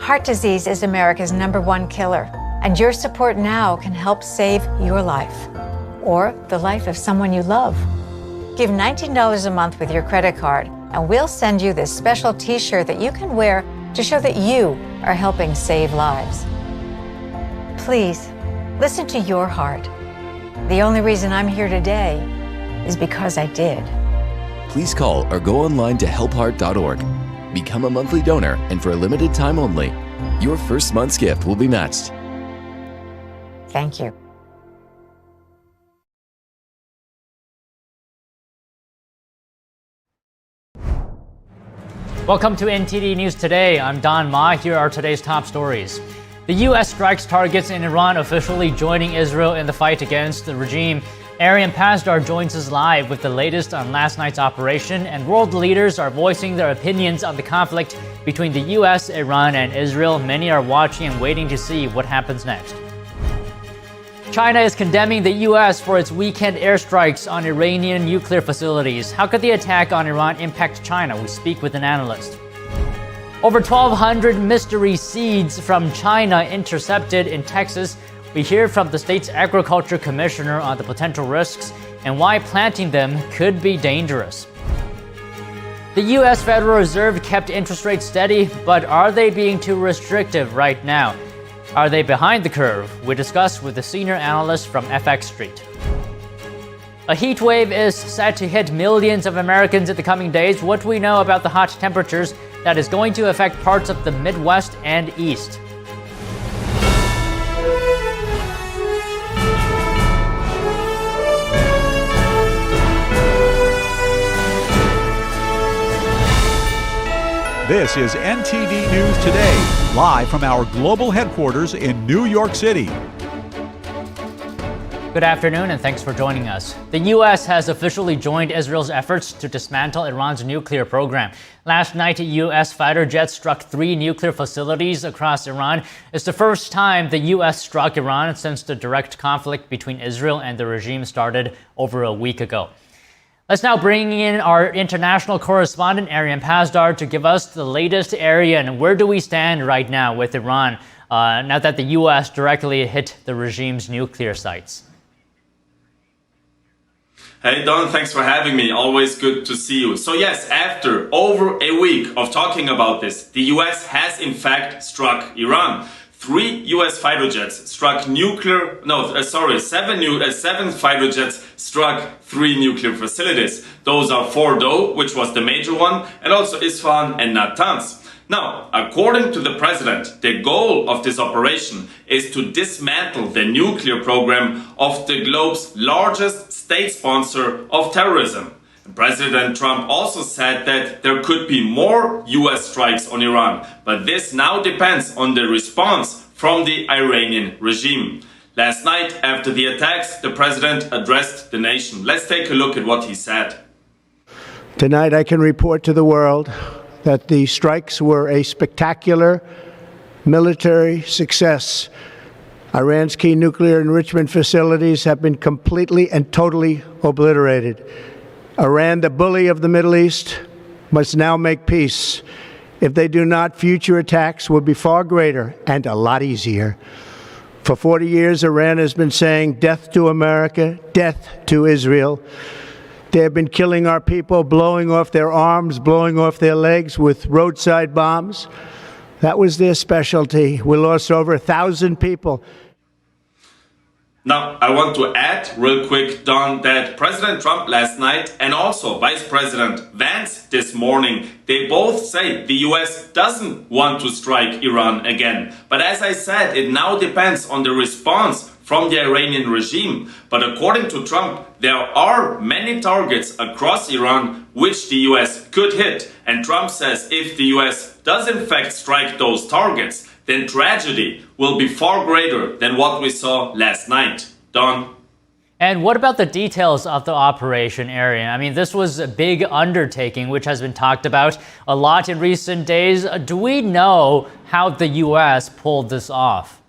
Heart disease is America's #1 killer, and your support now can help save your life or the life of someone you love. Give $19 a month with your credit card, and we'll send you this special t-shirt that you can wear to show that you are helping save lives. Please, listen to your heart. The only reason I'm here today is because I did. Please call or go online to helpheart.org. Become a monthly donor, and for a limited time only, your first month's gift will be matched. Thank you. Welcome to NTD News Today. I'm Don Ma. Here are today's top stories. The U.S. strikes targets in Iran, officially joining Israel in the fight against the regime. Arian Pasdar joins us live with the latest on last night's operation, and world leaders are voicing their opinions on the conflict between the U.S., Iran, and Israel. Many are watching and waiting to see what happens next. China is condemning the U.S. for its weekend airstrikes on Iranian nuclear facilities. How could the attack on Iran impact China? We speak with an analyst. Over 1,200 mystery seeds from China intercepted in Texas. We hear from the state's agriculture commissioner on the potential risks and why planting them could be dangerous. The U.S. Federal Reserve kept interest rates steady, but are they being too restrictive right now? Are they behind the curve? We discuss with the senior analyst from FX Street. A heat wave is set to hit millions of Americans in the coming days. What do we know about the hot temperatures that is going to affect parts of the Midwest and East? This is NTD News Today, live from our global headquarters in New York City. Good afternoon, and thanks for joining us. The U.S. has officially joined Israel's efforts to dismantle Iran's nuclear program. Last night, U.S. fighter jets struck 3 nuclear facilities across Iran. It's the first time the U.S. struck Iran since the direct conflict between Israel and the regime started over a week ago. Let's now bring in our international correspondent, Arian Pasdar, to give us the latest area and where do we stand right now with Iran, now that the U.S. directly hit the regime's nuclear sites. Hey Don, thanks for having me. Always good to see you. So yes, after over a week of talking about this, the US has in fact struck Iran. 3 US fighter jets struck seven fighter jets struck 3 nuclear facilities. Those are Fordo, which was the major one, and also Isfahan and Natanz. Now, according to the president, the goal of this operation is to dismantle the nuclear program of the globe's largest state sponsor of terrorism. President Trump also said that there could be more US strikes on Iran, but this now depends on the response from the Iranian regime. Last night, after the attacks, the president addressed the nation. Let's take a look at what he said. Tonight, I can report to the world that the strikes were a spectacular military success. Iran's key nuclear enrichment facilities have been completely and totally obliterated. Iran, the bully of the Middle East, must now make peace. If they do not, future attacks will be far greater and a lot easier. For 40 years, Iran has been saying death to America, death to Israel. They have been killing our people, blowing off their arms, blowing off their legs with roadside bombs. That was their specialty. We lost over 1,000 people. Now, I want to add real quick, Don, that President Trump last night and also Vice President Vance this morning, they both say the US doesn't want to strike Iran again. But as I said, it now depends on the response from the Iranian regime. But according to Trump, there are many targets across Iran which the US could hit. And Trump says if the US does in fact strike those targets, then tragedy will be far greater than what we saw last night. Don? And what about the details of the operation, Arian? I mean, this was a big undertaking, which has been talked about a lot in recent days. Do we know how the U.S. pulled this off?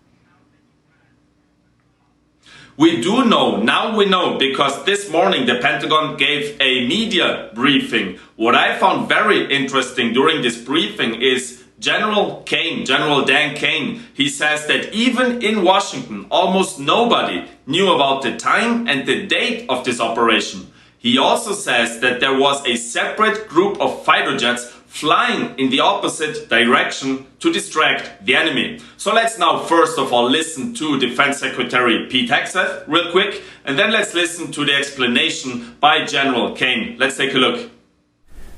We do know, now we know, because this morning the Pentagon gave a media briefing. What I found very interesting during this briefing is General Dan Kane, he says that even in Washington, almost nobody knew about the time and the date of this operation. He also says that there was a separate group of fighter jets flying in the opposite direction to distract the enemy. So let's now first of all listen to Defense Secretary Pete Hegseth real quick, and then let's listen to the explanation by General Kane. Let's take a look.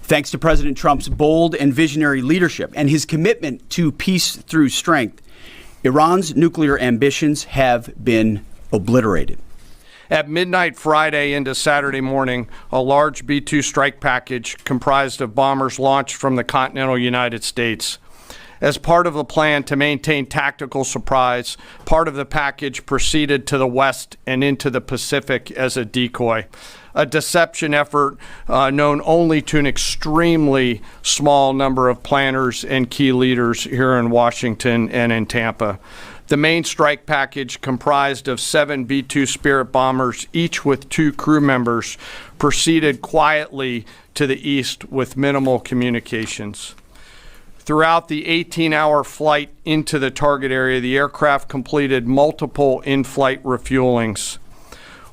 Thanks to President Trump's bold and visionary leadership and his commitment to peace through strength, Iran's nuclear ambitions have been obliterated. At midnight Friday into Saturday morning, a large B-2 strike package comprised of bombers launched from the continental United States. As part of the plan to maintain tactical surprise, part of the package proceeded to the west and into the Pacific as a decoy. A deception effort known only to an extremely small number of planners and key leaders here in Washington and in Tampa. The main strike package, comprised of 7 B-2 Spirit bombers, each with 2 crew members, proceeded quietly to the east with minimal communications. Throughout the 18-hour flight into the target area, the aircraft completed multiple in-flight refuelings.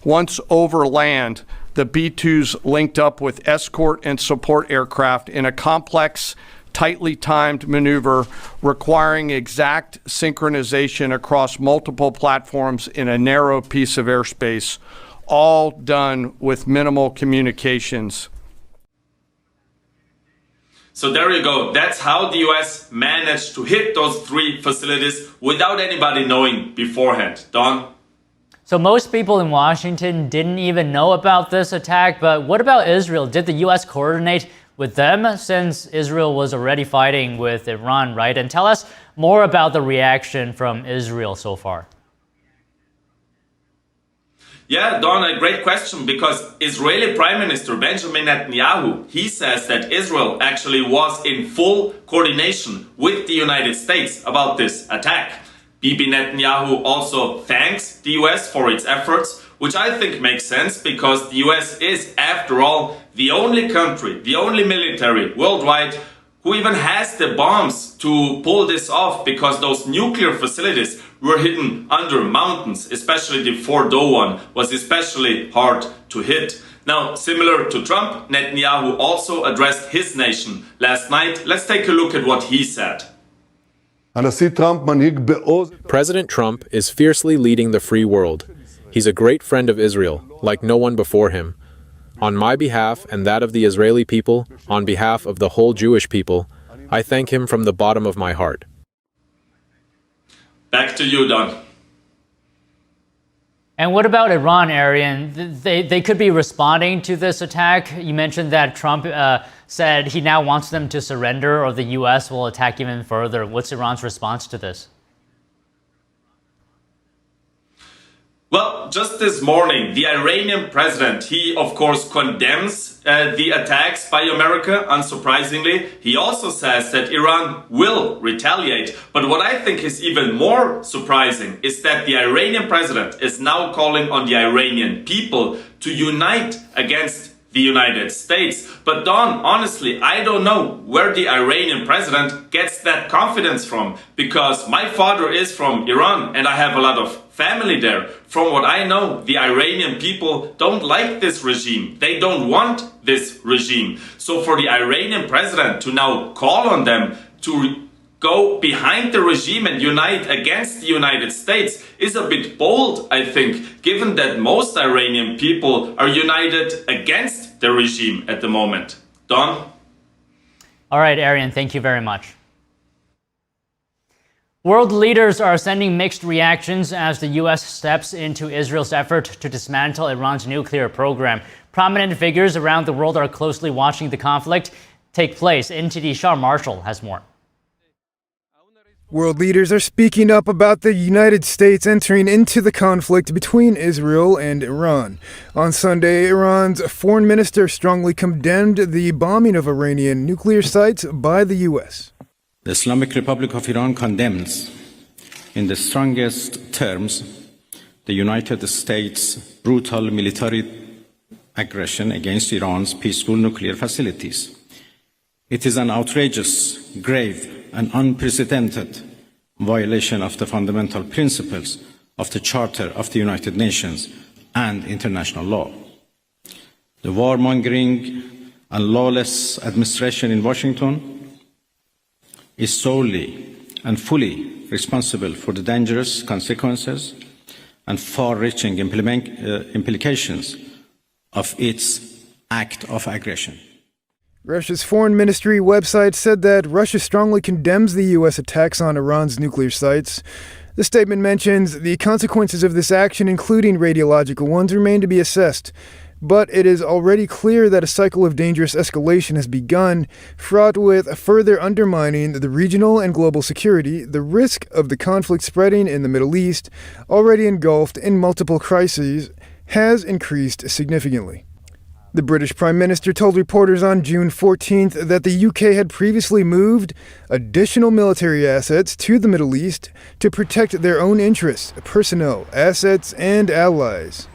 Once over land, the B-2s linked up with escort and support aircraft in a complex, tightly timed maneuver requiring exact synchronization across multiple platforms in a narrow piece of airspace, all done with minimal communications. So there you go. That's how the US managed to hit those 3 facilities without anybody knowing beforehand. Don? So most people in Washington didn't even know about this attack, but what about Israel? Did the US coordinate with them, since Israel was already fighting with Iran, right? And tell us more about the reaction from Israel so far. Yeah, Don, a great question, because Israeli Prime Minister Benjamin Netanyahu, he says that Israel actually was in full coordination with the United States about this attack. Bibi Netanyahu also thanks the US for its efforts, which I think makes sense because the US is, after all, the only country, the only military worldwide who even has the bombs to pull this off, because those nuclear facilities were hidden under mountains. Especially the Fordo one was especially hard to hit. Now, similar to Trump, Netanyahu also addressed his nation last night. Let's take a look at what he said. President Trump is fiercely leading the free world. He's a great friend of Israel, like no one before him. On my behalf and that of the Israeli people, on behalf of the whole Jewish people, I thank him from the bottom of my heart. Back to you, Don. And what about Iran, Arian? They could be responding to this attack. You mentioned that Trump said he now wants them to surrender or the U.S. will attack even further. What's Iran's response to this? Well, just this morning, the Iranian president, he of course condemns the attacks by America, unsurprisingly. He also says that Iran will retaliate. But what I think is even more surprising is that the Iranian president is now calling on the Iranian people to unite against the United States. But Don, honestly, I don't know where the Iranian president gets that confidence from, because my father is from Iran and I have a lot of family there. From what I know, the Iranian people don't like this regime. They don't want this regime. So for the Iranian president to now call on them to go behind the regime and unite against the United States is a bit bold, I think, given that most Iranian people are united against the regime at the moment. Don? All right, Arian, thank you very much. World leaders are sending mixed reactions as the U.S. steps into Israel's effort to dismantle Iran's nuclear program. Prominent figures around the world are closely watching the conflict take place. NTD Shah Marshall has more. World leaders are speaking up about the United States entering into the conflict between Israel and Iran. On Sunday, Iran's foreign minister strongly condemned the bombing of Iranian nuclear sites by the U.S. The Islamic Republic of Iran condemns, in the strongest terms, the United States' brutal military aggression against Iran's peaceful nuclear facilities. It is an outrageous, grave, and unprecedented violation of the fundamental principles of the Charter of the United Nations and international law. The warmongering and lawless administration in Washington is solely and fully responsible for the dangerous consequences and far-reaching implications of its act of aggression. Russia's foreign ministry website said that Russia strongly condemns the U.S. attacks on Iran's nuclear sites. The statement mentions the consequences of this action, including radiological ones, remain to be assessed. But it is already clear that a cycle of dangerous escalation has begun, fraught with further undermining the regional and global security. The risk of the conflict spreading in the Middle East, already engulfed in multiple crises, has increased significantly. The British Prime Minister told reporters on June 14th that the UK had previously moved additional military assets to the Middle East to protect their own interests, personnel, assets, and allies.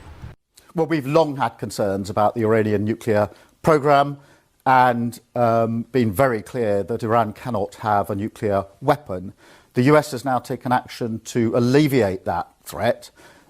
Well, we've long had concerns about the Iranian nuclear program and been very clear that Iran cannot have a nuclear weapon. The US has now taken action to alleviate that threat.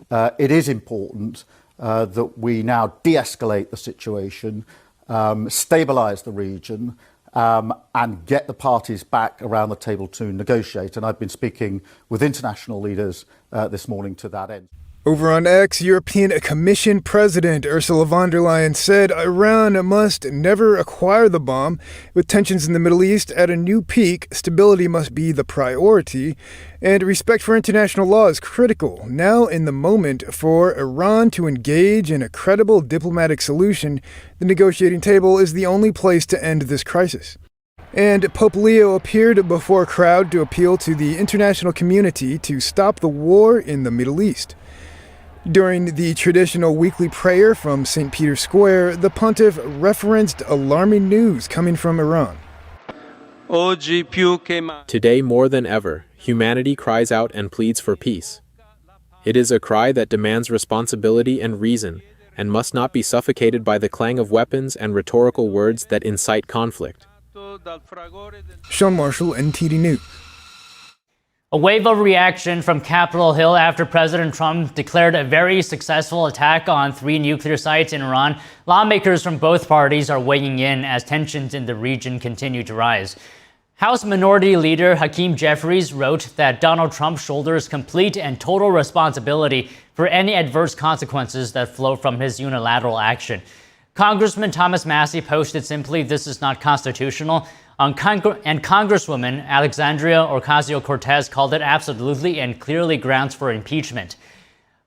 It is important that we now de-escalate the situation, stabilise the region, and get the parties back around the table to negotiate. And I've been speaking with international leaders this morning to that end. Over on X, European Commission President Ursula von der Leyen said Iran must never acquire the bomb. With tensions in the Middle East at a new peak, stability must be the priority, and respect for international law is critical. Now, in the moment for Iran to engage in a credible diplomatic solution, the negotiating table is the only place to end this crisis. And Pope Leo appeared before a crowd to appeal to the international community to stop the war in the Middle East. During the traditional weekly prayer from St. Peter's Square, the pontiff referenced alarming news coming from Iran. Today more than ever, humanity cries out and pleads for peace. It is a cry that demands responsibility and reason, and must not be suffocated by the clang of weapons and rhetorical words that incite conflict. Sean Marshall, NTD News. A wave of reaction from Capitol Hill after President Trump declared a very successful attack on 3 nuclear sites in Iran. Lawmakers from both parties are weighing in as tensions in the region continue to rise. House Minority Leader Hakeem Jeffries wrote that Donald Trump shoulders complete and total responsibility for any adverse consequences that flow from his unilateral action. Congressman Thomas Massey posted simply, "This is not constitutional." And Congresswoman Alexandria Ocasio-Cortez called it absolutely and clearly grounds for impeachment.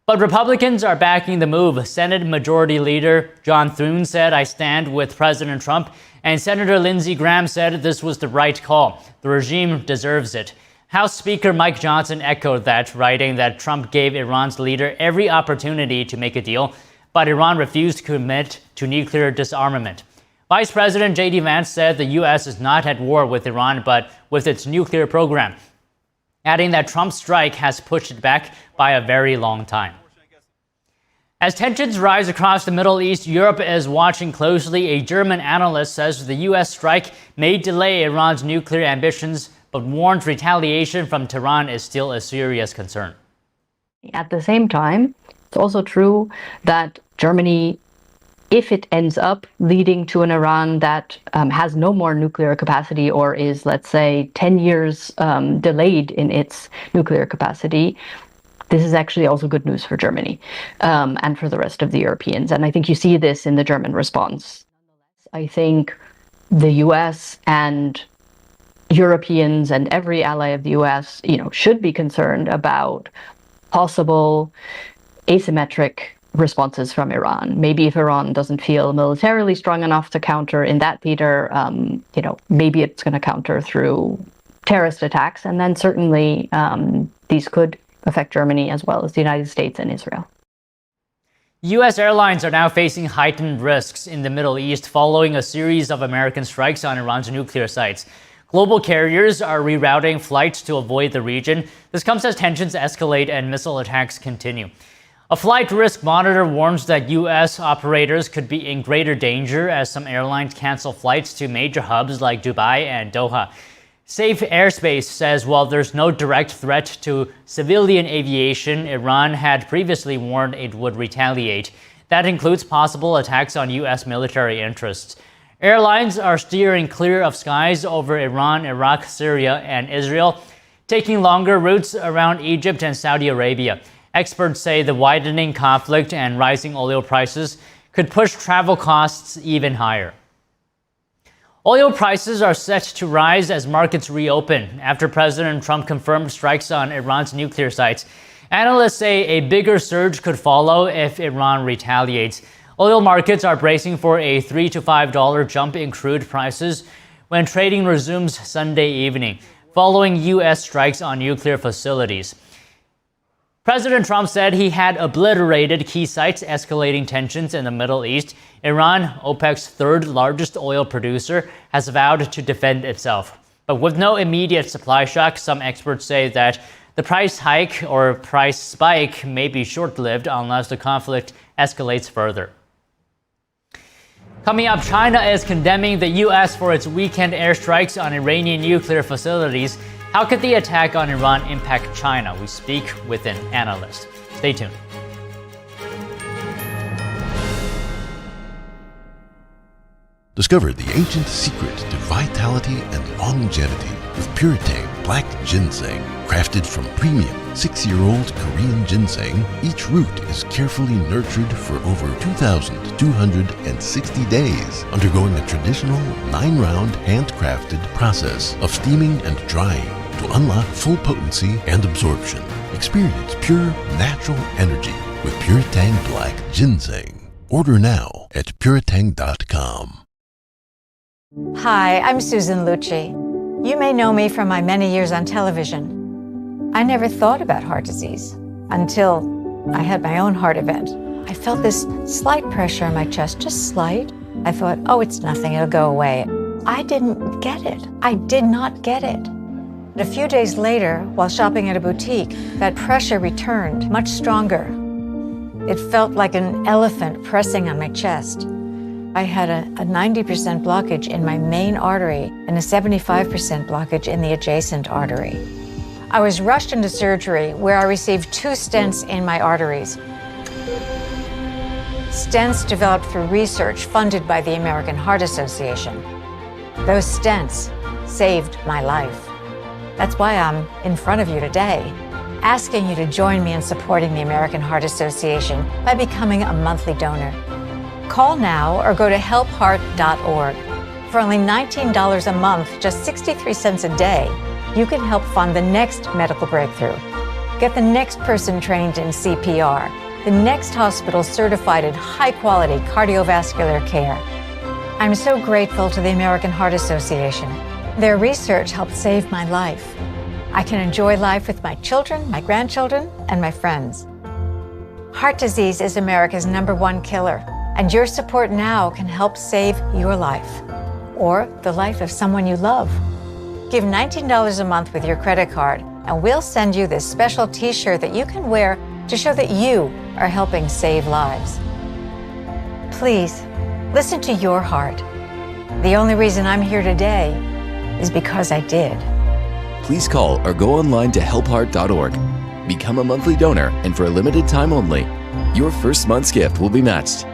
But Republicans are backing the move. Senate Majority Leader John Thune said, "I stand with President Trump." And Senator Lindsey Graham said this was the right call. The regime deserves it. House Speaker Mike Johnson echoed that, writing that Trump gave Iran's leader every opportunity to make a deal, but Iran refused to commit to nuclear disarmament. Vice President J.D. Vance said the U.S. is not at war with Iran, but with its nuclear program, adding that Trump's strike has pushed it back by a very long time. As tensions rise across the Middle East, Europe is watching closely. A German analyst says the U.S. strike may delay Iran's nuclear ambitions, but warns retaliation from Tehran is still a serious concern. At the same time, it's also true that Germany, if it ends up leading to an Iran that has no more nuclear capacity or is, let's say, 10 years delayed in its nuclear capacity, this is actually also good news for Germany and for the rest of the Europeans. And I think you see this in the German response. I think the US and Europeans and every ally of the US, should be concerned about possible asymmetric responses from Iran. Maybe if Iran doesn't feel militarily strong enough to counter in that theater, maybe it's going to counter through terrorist attacks. And then certainly these could affect Germany as well as the United States and Israel. U.S. airlines are now facing heightened risks in the Middle East following a series of American strikes on Iran's nuclear sites. Global carriers are rerouting flights to avoid the region. This comes as tensions escalate and missile attacks continue. A flight risk monitor warns that U.S. operators could be in greater danger as some airlines cancel flights to major hubs like Dubai and Doha. Safe Airspace says while there's no direct threat to civilian aviation, Iran had previously warned it would retaliate. That includes possible attacks on U.S. military interests. Airlines are steering clear of skies over Iran, Iraq, Syria, and Israel, taking longer routes around Egypt and Saudi Arabia. Experts say the widening conflict and rising oil prices could push travel costs even higher. Oil prices are set to rise as markets reopen after President Trump confirmed strikes on Iran's nuclear sites. Analysts say a bigger surge could follow if Iran retaliates. Oil markets are bracing for a $3 to $5 jump in crude prices when trading resumes Sunday evening, following U.S. strikes on nuclear facilities. President Trump said he had obliterated key sites, escalating tensions in the Middle East. Iran, OPEC's third largest oil producer, has vowed to defend itself. But with no immediate supply shock, some experts say that the price hike or price spike may be short-lived unless the conflict escalates further. Coming up, China is condemning the U.S. for its weekend airstrikes on Iranian nuclear facilities. How could the attack on Iran impact China? We speak with an analyst. Stay tuned. Discover the ancient secret to vitality and longevity with Puretang Black Ginseng. Crafted from premium 6-year-old Korean ginseng, each root is carefully nurtured for over 2,260 days, undergoing a traditional 9-round handcrafted process of steaming and drying to unlock full potency and absorption. Experience pure, natural energy with Puretang Black Ginseng. Order now at puretang.com. Hi, I'm Susan Lucci. You may know me from my many years on television. I never thought about heart disease until I had my own heart event. I felt this slight pressure in my chest, just slight. I thought, oh, it's nothing, it'll go away. I didn't get it. I did not get it. A few days later, while shopping at a boutique, that pressure returned, much stronger. It felt like an elephant pressing on my chest. I had a 90% blockage in my main artery and a 75% blockage in the adjacent artery. I was rushed into surgery where I received 2 stents in my arteries. Stents developed through research funded by the American Heart Association. Those stents saved my life. That's why I'm in front of you today, asking you to join me in supporting the American Heart Association by becoming a monthly donor. Call now or go to helpheart.org. For only $19 a month, just 63 cents a day, you can help fund the next medical breakthrough. Get the next person trained in CPR, the next hospital certified in high-quality cardiovascular care. I'm so grateful to the American Heart Association. Their research helped save my life. I can enjoy life with my children, my grandchildren, and my friends. Heart disease is America's #1 killer, and your support now can help save your life or the life of someone you love. Give $19 a month with your credit card, and we'll send you this special t-shirt that you can wear to show that you are helping save lives. Please, listen to your heart. The only reason I'm here today is because I did. Please call or go online to helpheart.org. Become a monthly donor, and for a limited time only, your first month's gift will be matched.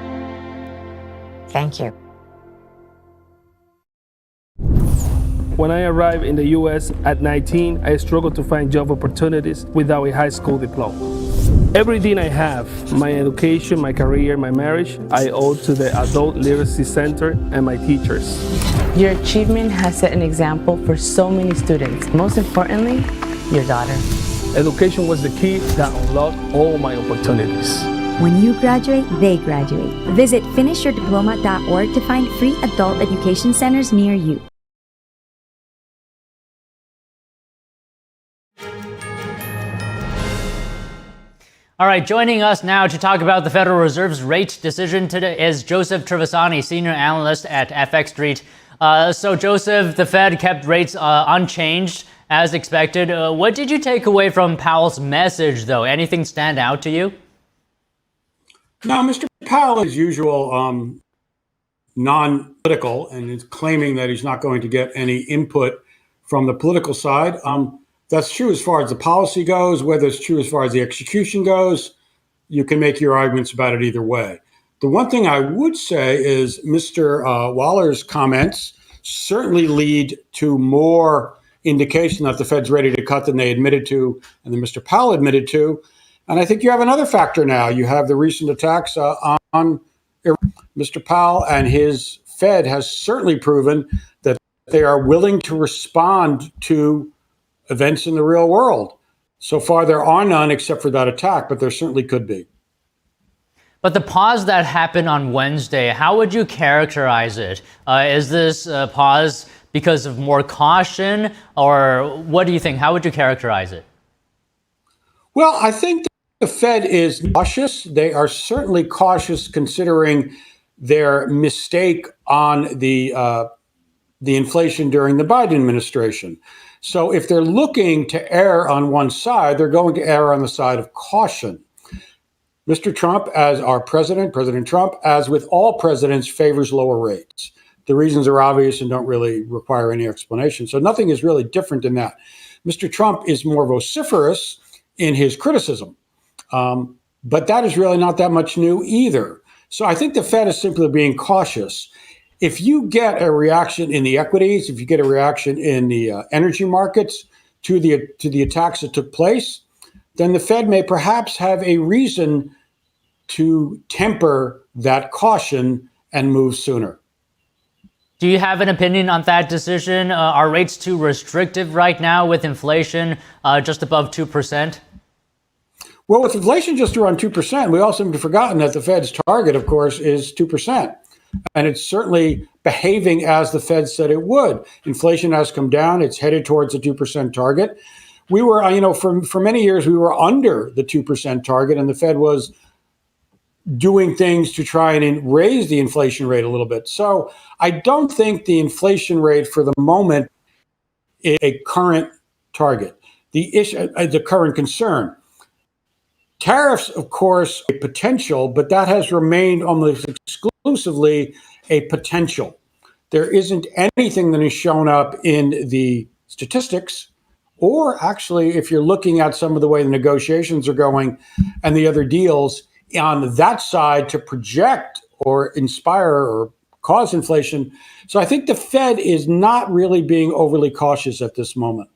Thank you. When I arrived in the U.S. at 19, I struggled to find job opportunities without a high school diploma. Everything I have, my education, my career, my marriage, I owe to the Adult Literacy Center and my teachers. Your achievement has set an example for so many students. Most importantly, your daughter. Education was the key that unlocked all my opportunities. When you graduate, they graduate. Visit finishyourdiploma.org to find free adult education centers near you. All right, joining us now to talk about the Federal Reserve's rate decision today is Joseph Trevisani, senior analyst at FX Street. So, Joseph, the Fed kept rates unchanged as expected. What did you take away from Powell's message, though? Anything stand out to you? No, Mr. Powell, as usual, non-political and is claiming that he's not going to get any input from the political side. That's true as far as the policy goes. Whether it's true as far as the execution goes, you can make your arguments about it either way. The one thing I would say is Mr. Waller's comments certainly lead to more indication that the Fed's ready to cut than they admitted to and than Mr. Powell admitted to. And I think you have another factor now. You have the recent attacks on Iran. Mr. Powell and his Fed has certainly proven that they are willing to respond to events in the real world. So far, there are none except for that attack, but there certainly could be. But the pause that happened on Wednesday, how would you characterize it? Is this a pause because of more caution, or what do you think? How would you characterize it? Well, I think the Fed is cautious. They are certainly cautious considering their mistake on the inflation during the Biden administration. So if they're looking to err on one side, they're going to err on the side of caution. Mr. Trump, as our president, President Trump, as with all presidents, favors lower rates. The reasons are obvious and don't really require any explanation. So nothing is really different in that. Mr. Trump is more vociferous in his criticism, but that is really not that much new either. So I think the Fed is simply being cautious. If you get a reaction in the equities, if you get a reaction in the energy markets to the attacks that took place, then the Fed may perhaps have a reason to temper that caution and move sooner. Do you have an opinion on that decision? Are rates too restrictive right now with inflation just above 2%? Well, with inflation just around 2%, we also have forgotten that the Fed's target, of course, is 2%. And it's certainly behaving as the Fed said it would. Inflation has come down. It's headed towards the 2% target. We were, for many years, we were under the 2% target, and the Fed was doing things to try and raise the inflation rate a little bit. So I don't think the inflation rate for the moment is a current target. The issue, the current concern. Tariffs, of course, a potential, but that has remained almost exclusively a potential. There isn't anything that has shown up in the statistics, or actually, if you're looking at some of the way the negotiations are going and the other deals on that side to project or inspire or cause inflation. So I think the Fed is not really being overly cautious at this moment.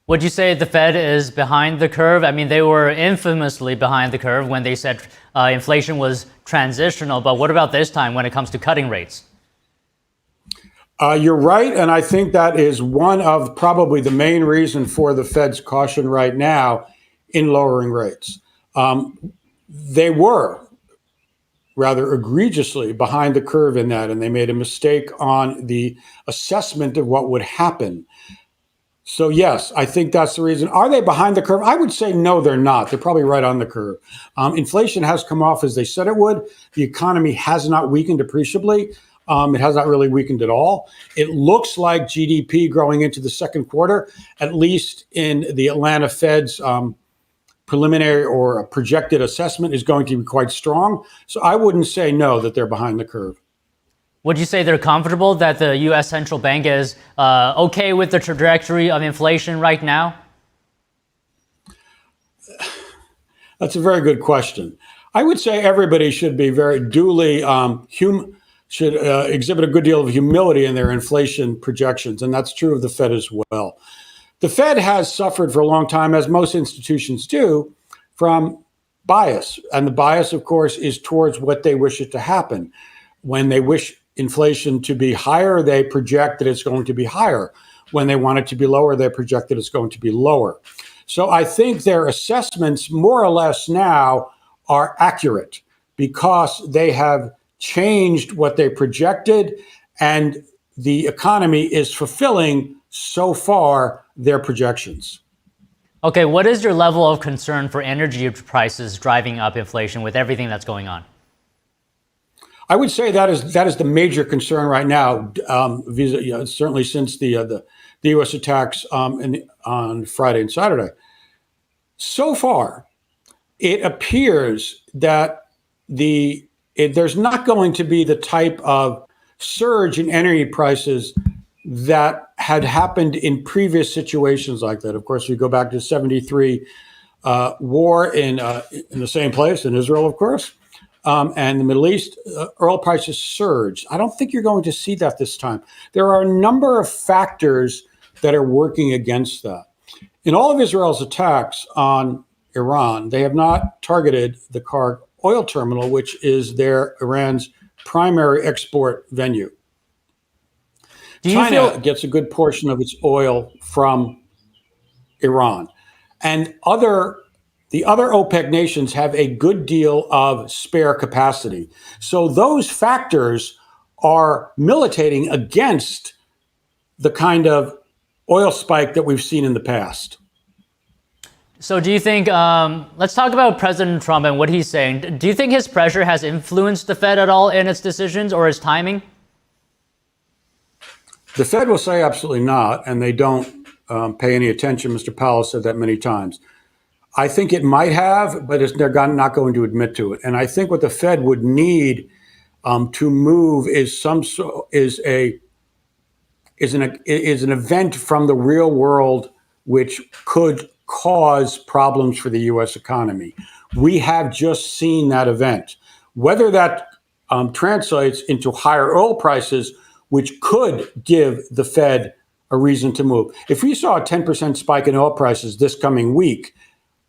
Would you say the Fed is behind the curve? I mean, they were infamously behind the curve when they said inflation was transitional. But what about this time when it comes to cutting rates? You're right. And I think that is one of probably the main reason for the Fed's caution right now in lowering rates. They were rather egregiously behind the curve in that, and they made a mistake on the assessment of what would happen. So, yes, I think that's the reason. Are they behind the curve? I would say no, they're not. They're probably right on the curve. Inflation has come off as they said it would. The economy has not weakened appreciably. It has not really weakened at all. It looks like GDP growing into the second quarter, at least in the Atlanta Fed's preliminary or projected assessment, is going to be quite strong. So I wouldn't say no, that they're behind the curve. Would you say they're comfortable that the U.S. Central Bank is okay with the trajectory of inflation right now? That's a very good question. I would say everybody should be very duly should exhibit a good deal of humility in their inflation projections, and that's true of the Fed as well. The Fed has suffered for a long time, as most institutions do, from bias. And the bias, of course, is towards what they wish it to happen. When they wish inflation to be higher, they project that it's going to be higher. When they want it to be lower, they project that it's going to be lower. So I think their assessments, more or less now, are accurate because they have changed what they projected, and the economy is fulfilling so far their projections. Okay, what is your level of concern for energy prices driving up inflation with everything that's going on? I would say that is the major concern right now, certainly since the U.S. attacks on Friday and Saturday. So far, it appears that there's not going to be the type of surge in energy prices that had happened in previous situations like that. Of course, we go back to '73 war in the same place in Israel, of course, and the Middle East. Oil prices surged. I don't think you're going to see that this time. There are a number of factors that are working against that. In all of Israel's attacks on Iran, they have not targeted the Karg oil terminal, which is Iran's primary export venue. China gets a good portion of its oil from Iran. And the other OPEC nations have a good deal of spare capacity. So those factors are militating against the kind of oil spike that we've seen in the past. So do you think, let's talk about President Trump and what he's saying. Do you think his pressure has influenced the Fed at all in its decisions or his timing? The Fed will say absolutely not, and they don't pay any attention. Mr. Powell said that many times. I think it might have, but they're not going to admit to it. And I think what the Fed would need to move is an event from the real world which could cause problems for the U.S. economy. We have just seen that event. Whether that translates into higher oil prices, which could give the Fed a reason to move. If we saw a 10% spike in oil prices this coming week,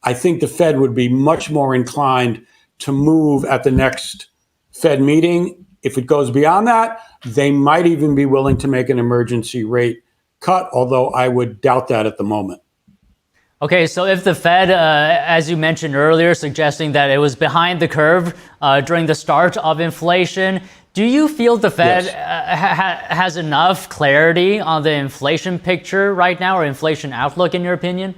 I think the Fed would be much more inclined to move at the next Fed meeting. If it goes beyond that, they might even be willing to make an emergency rate cut, although I would doubt that at the moment. Okay, so if the Fed, as you mentioned earlier, suggesting that it was behind the curve during the start of inflation, do you feel the Fed has enough clarity on the inflation picture right now or inflation outlook, in your opinion?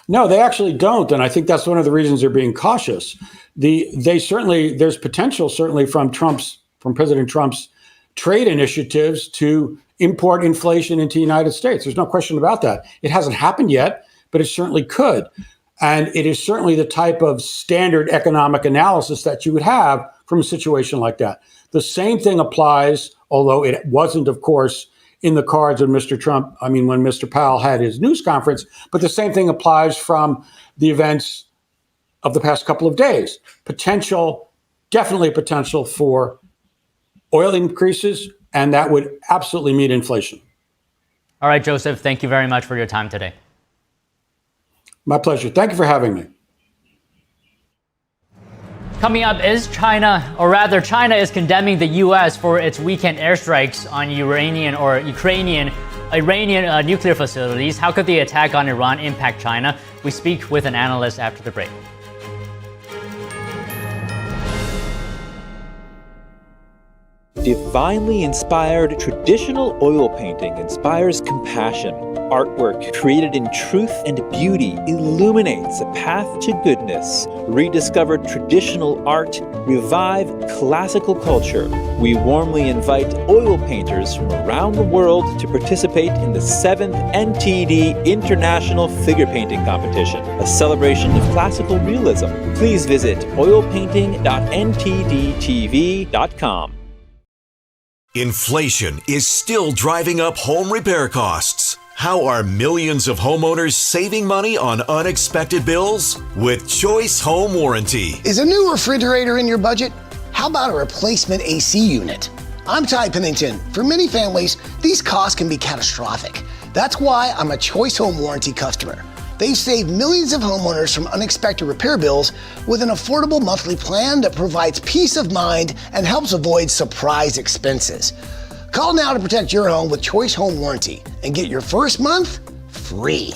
No, they actually don't. And I think that's one of the reasons they're being cautious. There's potential certainly from President Trump's trade initiatives to import inflation into the United States. There's no question about that. It hasn't happened yet, but it certainly could. And it is certainly the type of standard economic analysis that you would have from a situation like that. The same thing applies, although it wasn't, of course, in the cards when when Mr. Powell had his news conference, but the same thing applies from the events of the past couple of days. Definitely potential for oil increases, and that would absolutely meet inflation. All right, Joseph, thank you very much for your time today. My pleasure. Thank you for having me. Coming up, China is condemning the U.S. for its weekend airstrikes on Iranian nuclear facilities. How could the attack on Iran impact China? We speak with an analyst after the break. Divinely inspired traditional oil painting inspires compassion. Artwork created in truth and beauty illuminates a path to goodness. Rediscover traditional art, revive classical culture. We warmly invite oil painters from around the world to participate in the 7th NTD International Figure Painting Competition, a celebration of classical realism. Please visit oilpainting.ntdtv.com. Inflation is still driving up home repair costs. How are millions of homeowners saving money on unexpected bills? With Choice Home Warranty. Is a new refrigerator in your budget? How about a replacement AC unit? I'm Ty Pennington. For many families, these costs can be catastrophic. That's why I'm a Choice Home Warranty customer. They've saved millions of homeowners from unexpected repair bills with an affordable monthly plan that provides peace of mind and helps avoid surprise expenses. Call now to protect your home with Choice Home Warranty and get your first month free.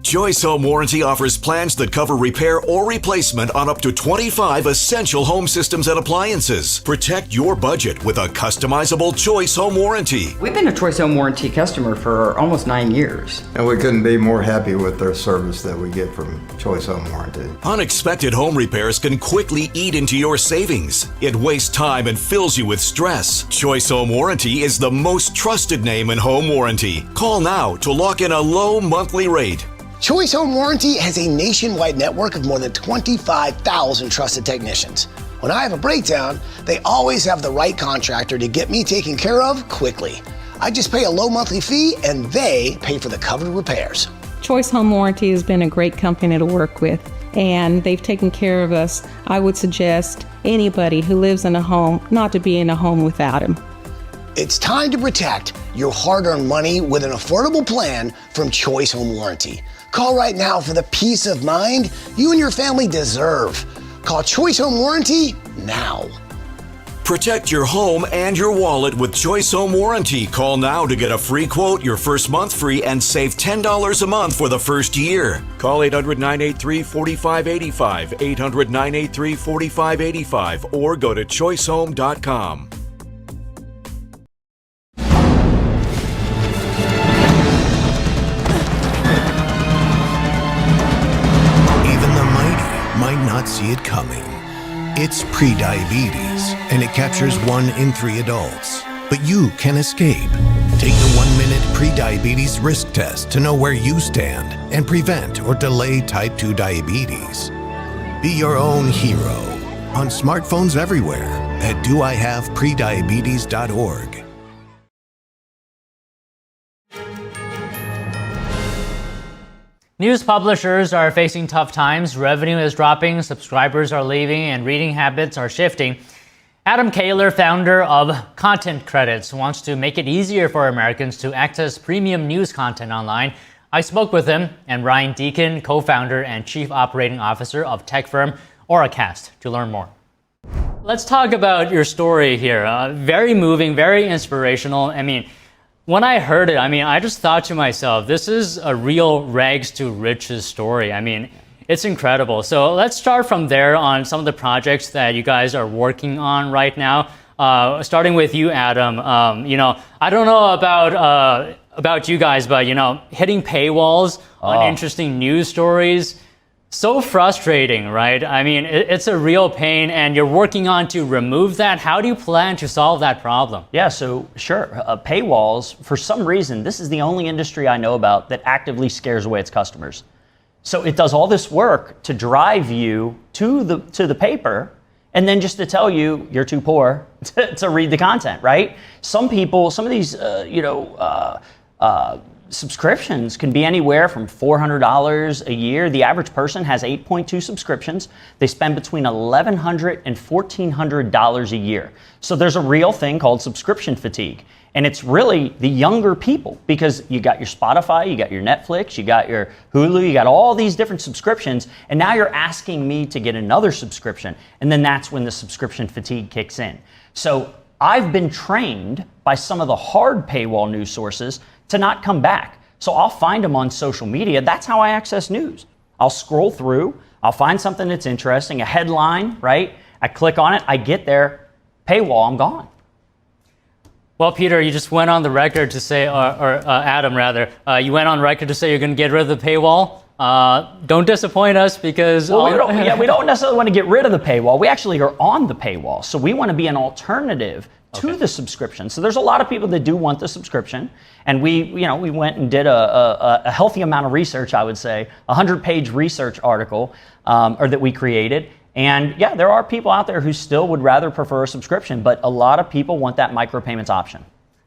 Choice Home Warranty offers plans that cover repair or replacement on up to 25 essential home systems and appliances. Protect your budget with a customizable Choice Home Warranty. We've been a Choice Home Warranty customer for almost 9 years. And we couldn't be more happy with their service that we get from Choice Home Warranty. Unexpected home repairs can quickly eat into your savings. It wastes time and fills you with stress. Choice Home Warranty is the most trusted name in home warranty. Call now to lock in a low monthly rate. Choice Home Warranty has a nationwide network of more than 25,000 trusted technicians. When I have a breakdown, they always have the right contractor to get me taken care of quickly. I just pay a low monthly fee and they pay for the covered repairs. Choice Home Warranty has been a great company to work with, and they've taken care of us. I would suggest anybody who lives in a home not to be in a home without him. It's time to protect your hard-earned money with an affordable plan from Choice Home Warranty. Call right now for the peace of mind you and your family deserve. Call Choice Home Warranty now. Protect your home and your wallet with Choice Home Warranty. Call now to get a free quote, your first month free, and save $10 a month for the first year. Call 800-983-4585, 800-983-4585, or go to choicehome.com. Might not see it coming. It's prediabetes, and it captures 1 in 3 adults. But you can escape. Take the 1-minute prediabetes risk test to know where you stand and prevent or delay type 2 diabetes. Be your own hero on smartphones everywhere at doihaveprediabetes.org. News publishers are facing tough times. Revenue is dropping, subscribers are leaving, and reading habits are shifting. Adam Kaler, founder of Content Credits, wants to make it easier for Americans to access premium news content online. I spoke with him and Ryan Deacon, co-founder and chief operating officer of tech firm Auracast, to learn more. Let's talk about your story here. Very moving, very inspirational. I mean, when I heard it, I just thought to myself, this is a real rags to riches story. It's incredible. So let's start from there on some of the projects that you guys are working on right now. Starting with you, Adam. I don't know about you guys, but hitting paywalls on interesting news stories, so frustrating, right? It's a real pain, and you're working on to remove that. How do you plan to solve that problem? Yeah, so sure. Paywalls, for some reason, this is the only industry I know about that actively scares away its customers. So it does all this work to drive you to the paper, and then just to tell you you're too poor to read the content, right? Some of these, subscriptions can be anywhere from $400 a year. The average person has 8.2 subscriptions. They spend between $1,100 and $1,400 a year. So there's a real thing called subscription fatigue. And it's really the younger people, because you got your Spotify, you got your Netflix, you got your Hulu, you got all these different subscriptions, and now you're asking me to get another subscription. And then that's when the subscription fatigue kicks in. So I've been trained by some of the hard paywall news sources to not come back. So I'll find them on social media. That's how I access news. I'll scroll through, I'll find something that's interesting, a headline, right? I click on it, I get there, paywall, I'm gone. Well, Peter, you just went on the record to say, or Adam rather, you went on record to say you're going to get rid of the paywall. Don't disappoint us, because... Well, we don't necessarily want to get rid of the paywall. We actually are on the paywall. So we want to be an alternative to the subscription. So there's a lot of people that do want the subscription. And we went and did a healthy amount of research, I would say, a 100-page research article that we created. And yeah, there are people out there who still would rather prefer a subscription, but a lot of people want that micropayments option.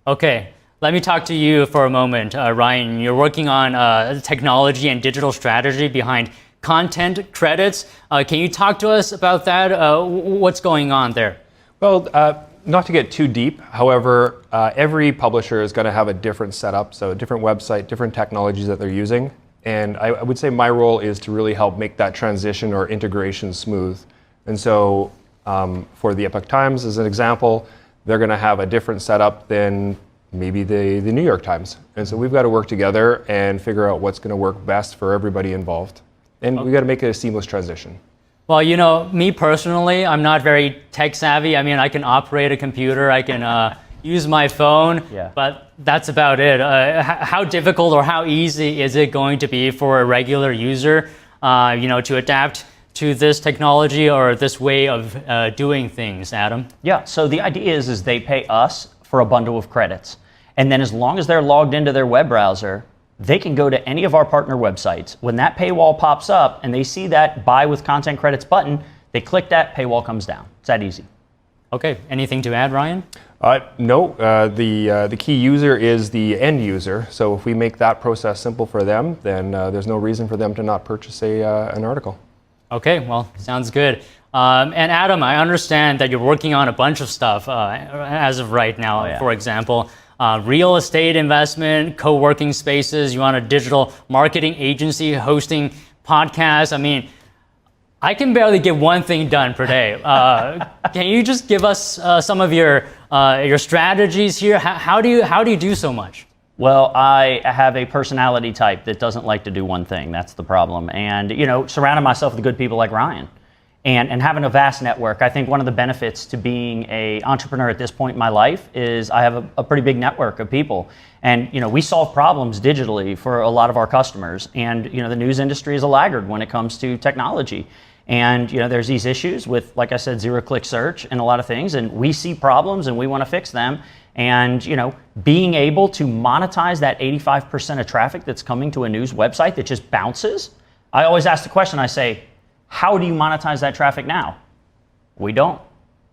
Okay. Let me talk to you for a moment, Ryan. You're working on technology and digital strategy behind Content Credits. Can you talk to us about that? What's going on there? Well, not to get too deep, however, every publisher is going to have a different setup, so a different website, different technologies that they're using. And I would say my role is to really help make that transition or integration smooth. And so for the Epoch Times, as an example, they're going to have a different setup than maybe the New York Times. And so we've got to work together and figure out what's going to work best for everybody involved. And we've got to make it a seamless transition. Well, you know, me personally, I'm not very tech savvy. I mean, I can operate a computer, I can use my phone, but that's about it. How difficult or how easy is it going to be for a regular user, you know, to adapt to this technology or this way of doing things, Adam? Yeah, so the idea is they pay us for a bundle of credits. And then as long as they're logged into their web browser, they can go to any of our partner websites. When that paywall pops up and they see that Buy with Content Credits button, they click that, paywall comes down. It's that easy. Okay, anything to add, Ryan? No, the key user is the end user. So if we make that process simple for them, then there's no reason for them to not purchase an article. Okay, well, sounds good. And Adam, I understand that you're working on a bunch of stuff as of right now. For example, real estate investment, co-working spaces. You want a digital marketing agency hosting podcasts. I mean, I can barely get one thing done per day. Can you just give us some of your strategies here? How do you do so much? Well, I have a personality type that doesn't like to do one thing. That's the problem. And, you know, surrounding myself with good people like Ryan and having a vast network. I think one of the benefits to being an entrepreneur at this point in my life is I have a pretty big network of people. And, you know, we solve problems digitally for a lot of our customers. And, you know, the news industry is a laggard when it comes to technology. And, you know, there's these issues with, like I said, zero-click search and a lot of things. And we see problems and we want to fix them. And, you know, being able to monetize that 85% of traffic that's coming to a news website that just bounces. I always ask the question, I say, how do you monetize that traffic now? We don't.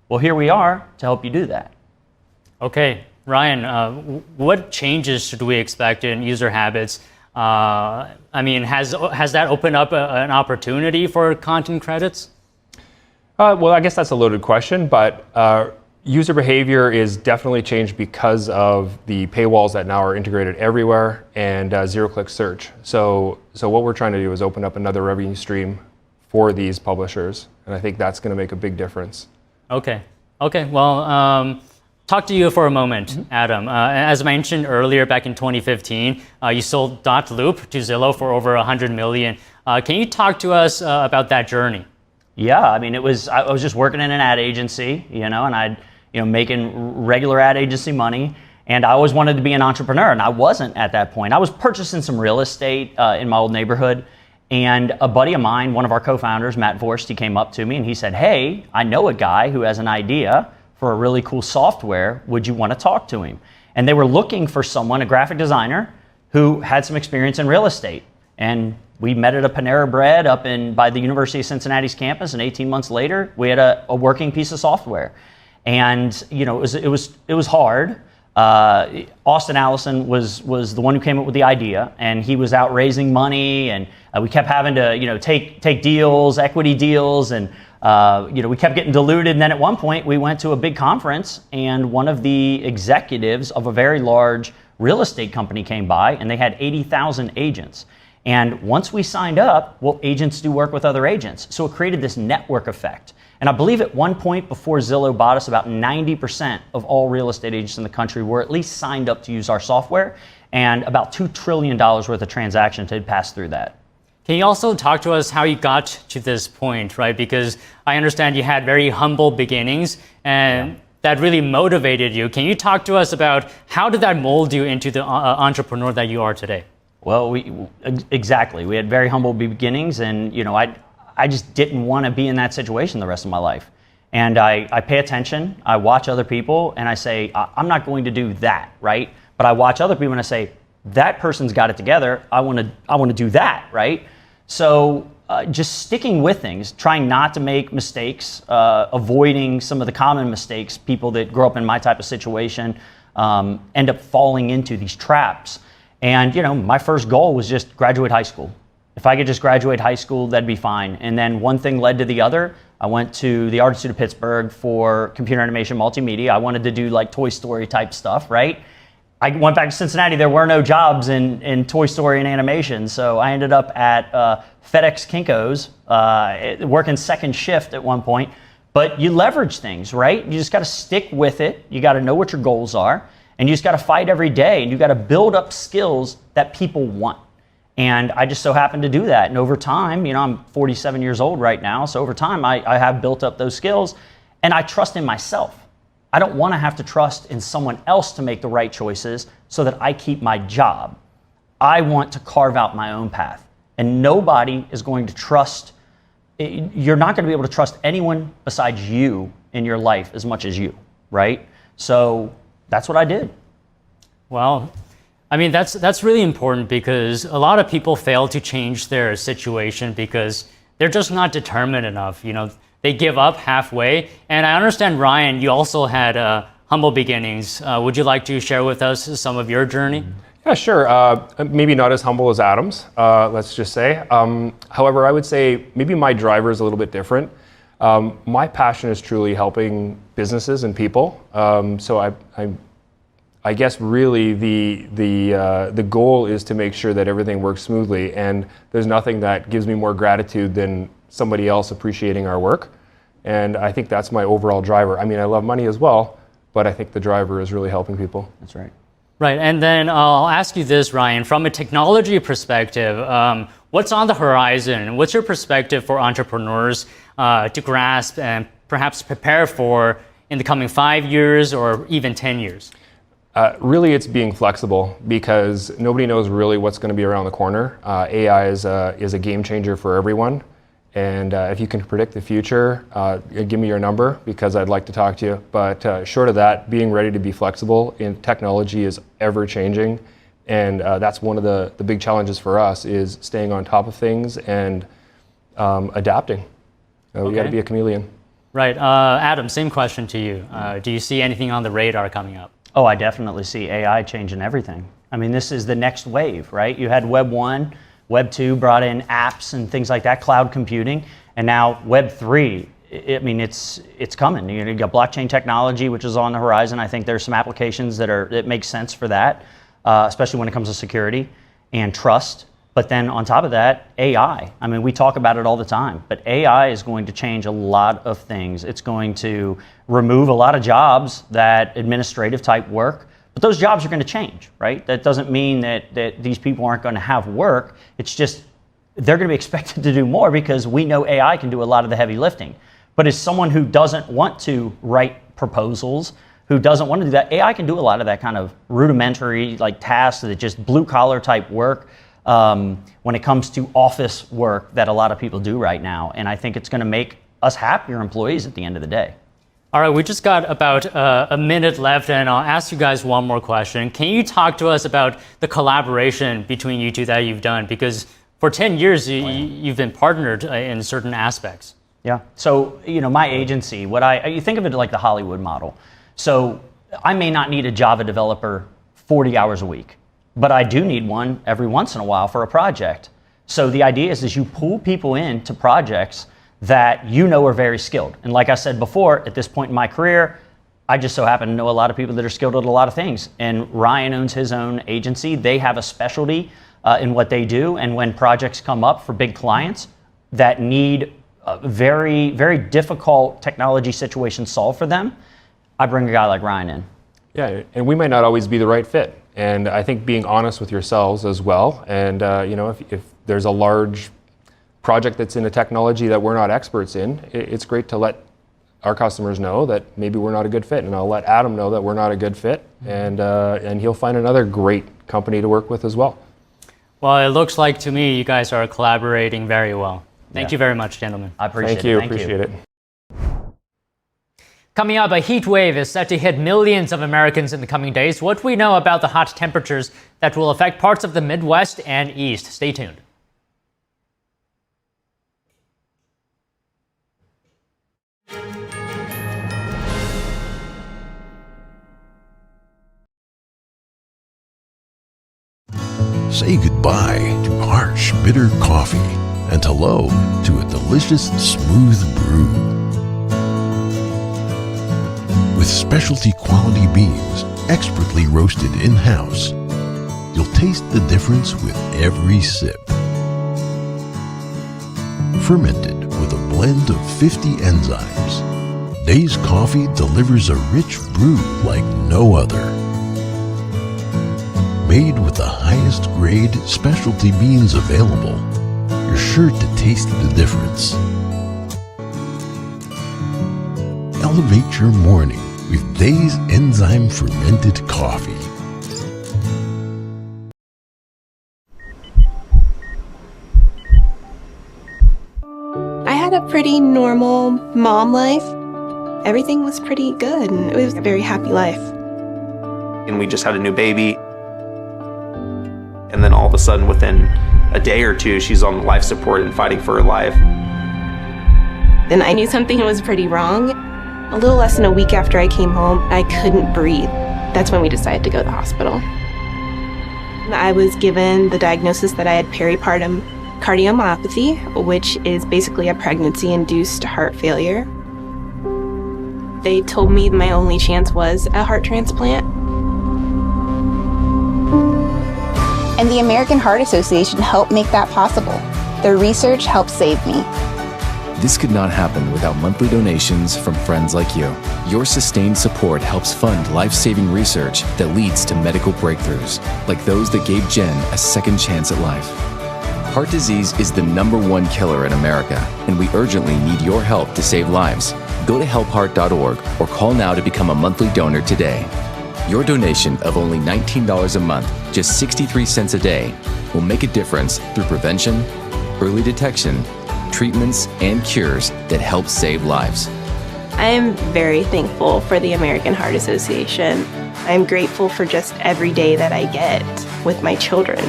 Well, here we are to help you do that. Okay, Ryan, what changes should we expect in user habits? I mean, has that opened up an opportunity for content credits? Well, I guess that's a loaded question, but user behavior is definitely changed because of the paywalls that now are integrated everywhere and zero-click search. So what we're trying to do is open up another revenue stream for these publishers, and I think that's going to make a big difference. Okay. Well, talk to you for a moment, Adam. As mentioned earlier, back in 2015, you sold .loop to Zillow for over $100 million. Can you talk to us about that journey? Yeah, I mean, I was just working in an ad agency, you know, and I'd, you know, making regular ad agency money, and I always wanted to be an entrepreneur, and I wasn't at that point. I was purchasing some real estate in my old neighborhood, and a buddy of mine, one of our co-founders, Matt Vorst, he came up to me and he said, "Hey, I know a guy who has an idea for a really cool software. Would you want to talk to him?" And they were looking for someone, a graphic designer, who had some experience in real estate. And we met at a Panera Bread up by the University of Cincinnati's campus, and 18 months later, we had a working piece of software. And, you know, it was hard. Austin Allison was the one who came up with the idea, and he was out raising money, and we kept having to, you know, take deals, equity deals, and you know, we kept getting diluted. And then at one point, we went to a big conference, and one of the executives of a very large real estate company came by, and they had 80,000 agents. And once we signed up, well, agents do work with other agents, so it created this network effect. And I believe at one point before Zillow bought us, about 90% of all real estate agents in the country were at least signed up to use our software, and about $2 trillion worth of transactions had passed through that. Can you also talk to us how you got to this point, right? Because I understand you had very humble beginnings, and that really motivated you. Can you talk to us about how did that mold you into the entrepreneur that you are today? Well, exactly. We had very humble beginnings, and, you know, I just didn't want to be in that situation the rest of my life. And I pay attention, I watch other people, and I say, I'm not going to do that, right? But I watch other people and I say, that person's got it together, I want to do that, right? So just sticking with things, trying not to make mistakes, avoiding some of the common mistakes people that grow up in my type of situation end up falling into these traps. And, you know, my first goal was just graduate high school. If I could just graduate high school, that'd be fine. And then one thing led to the other. I went to the Art Institute of Pittsburgh for computer animation multimedia. I wanted to do like Toy Story type stuff, right? I went back to Cincinnati. There were no jobs in Toy Story and animation. So I ended up at FedEx Kinko's, working second shift at one point. But you leverage things, right? You just got to stick with it. You got to know what your goals are. And you just got to fight every day, and you got to build up skills that people want. And I just so happen to do that. And over time, I'm 47 years old right now. So over time, I have built up those skills, and I trust in myself. I don't want to have to trust in someone else to make the right choices so that I keep my job. I want to carve out my own path. And nobody is going to trust, you're not going to be able to trust anyone besides you in your life as much as you, right? So that's what I did. Well, I mean, that's really important because a lot of people fail to change their situation because they're just not determined enough. They give up halfway. And I understand, Ryan, you also had humble beginnings. Would you like to share with us some of your journey? Yeah, sure. Maybe not as humble as Adam's, let's just say. However, I would say maybe my driver is a little bit different. My passion is truly helping businesses and people. So I guess really the goal is to make sure that everything works smoothly. And there's nothing that gives me more gratitude than somebody else appreciating our work. And I think that's my overall driver. I mean, I love money as well, but I think the driver is really helping people. That's right. Right, and then I'll ask you this, Ryan, from a technology perspective, what's on the horizon? What's your perspective for entrepreneurs to grasp and perhaps prepare for in the coming 5 years or even 10 years? Really, it's being flexible because nobody knows really what's going to be around the corner. AI is a game changer for everyone. And if you can predict the future, give me your number because I'd like to talk to you. But short of that, being ready to be flexible in technology is ever changing. And that's one of the big challenges for us is staying on top of things and adapting. We got to be a chameleon. Right. Adam, same question to you. Do you see anything on the radar coming up? Oh, I definitely see AI changing everything. I mean, this is the next wave, right? You had Web 1, Web 2 brought in apps and things like that, cloud computing, and now Web 3, it's coming. You got blockchain technology, which is on the horizon. I think there's some applications that make sense for that, especially when it comes to security and trust. But then on top of that, AI. I mean, we talk about it all the time, but AI is going to change a lot of things. It's going to remove a lot of jobs, that administrative type work, but those jobs are going to change, right? That doesn't mean that these people aren't going to have work. It's just they're going to be expected to do more because we know AI can do a lot of the heavy lifting. But as someone who doesn't want to write proposals, who doesn't want to do that, AI can do a lot of that kind of rudimentary like tasks, that just blue collar type work. When it comes to office work that a lot of people do right now. And I think it's going to make us happier employees at the end of the day. All right, we just got about a minute left, and I'll ask you guys one more question. Can you talk to us about the collaboration between you two that you've done? Because for 10 years, you've been partnered in certain aspects. Yeah. So, my agency, you think of it like the Hollywood model. So I may not need a Java developer 40 hours a week, but I do need one every once in a while for a project. So the idea is you pull people into projects that are very skilled. And like I said before, at this point in my career, I just so happen to know a lot of people that are skilled at a lot of things. And Ryan owns his own agency. They have a specialty in what they do. And when projects come up for big clients that need very, very difficult technology situations solved for them, I bring a guy like Ryan in. Yeah, and we might not always be the right fit. And I think being honest with yourselves as well. And if there's a large project that's in a technology that we're not experts in, it's great to let our customers know that maybe we're not a good fit. And I'll let Adam know that we're not a good fit. And he'll find another great company to work with as well. Well, it looks like to me you guys are collaborating very well. Thank you very much, gentlemen. I appreciate it. Thank you. Appreciate it. Coming up, a heat wave is set to hit millions of Americans in the coming days. What do we know about the hot temperatures that will affect parts of the Midwest and East? Stay tuned. Say goodbye to harsh, bitter coffee and hello to a delicious, smooth brew. With specialty quality beans, expertly roasted in-house, you'll taste the difference with every sip. Fermented with a blend of 50 enzymes, Days Coffee delivers a rich brew like no other. the highest grade specialty beans available, you're sure to taste the difference. Elevate your morning with Dave's enzyme fermented coffee. I had a pretty normal mom life. Everything was pretty good, and it was a very happy life. And we just had a new baby. And then all of a sudden, within a day or two, she's on life support and fighting for her life. Then I knew something was pretty wrong. A little less than a week after I came home, I couldn't breathe. That's when we decided to go to the hospital. I was given the diagnosis that I had peripartum cardiomyopathy, which is basically a pregnancy-induced heart failure. They told me my only chance was a heart transplant. And the American Heart Association helped make that possible. Their research helped save me. This could not happen without monthly donations from friends like you. Your sustained support helps fund life-saving research that leads to medical breakthroughs, like those that gave Jen a second chance at life. Heart disease is the #1 killer in America, and we urgently need your help to save lives. Go to helpheart.org or call now to become a monthly donor today. Your donation of only $19 a month, just 63 cents a day, will make a difference through prevention, early detection, treatments, and cures that help save lives. I am very thankful for the American Heart Association. I'm grateful for just every day that I get with my children.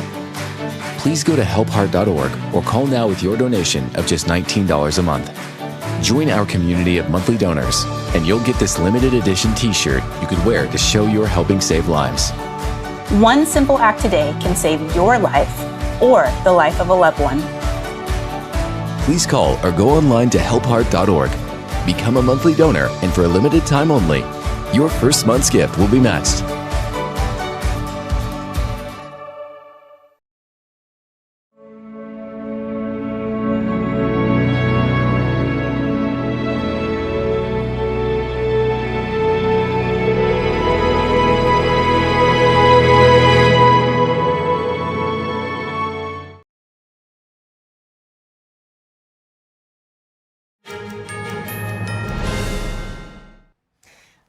Please go to helpheart.org or call now with your donation of just $19 a month. Join our community of monthly donors, and you'll get this limited edition t-shirt you could wear to show you're helping save lives. One simple act today can save your life or the life of a loved one. Please call or go online to helpheart.org. Become a monthly donor, and for a limited time only, your first month's gift will be matched.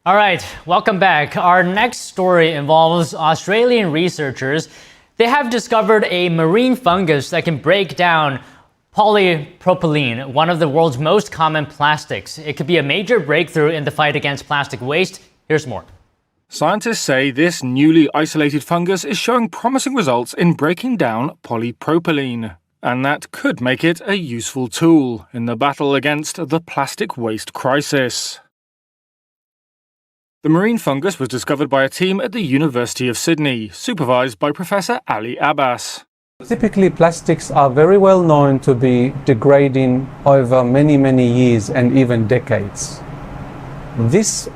All right, welcome back. Our next story involves Australian researchers. They have discovered a marine fungus that can break down polypropylene, one of the world's most common plastics. It could be a major breakthrough in the fight against plastic waste. Here's more. Scientists say this newly isolated fungus is showing promising results in breaking down polypropylene, and that could make it a useful tool in the battle against the plastic waste crisis. The marine fungus was discovered by a team at the University of Sydney, supervised by Professor Ali Abbas. Typically, plastics are very well known to be degrading over many years and even decades. This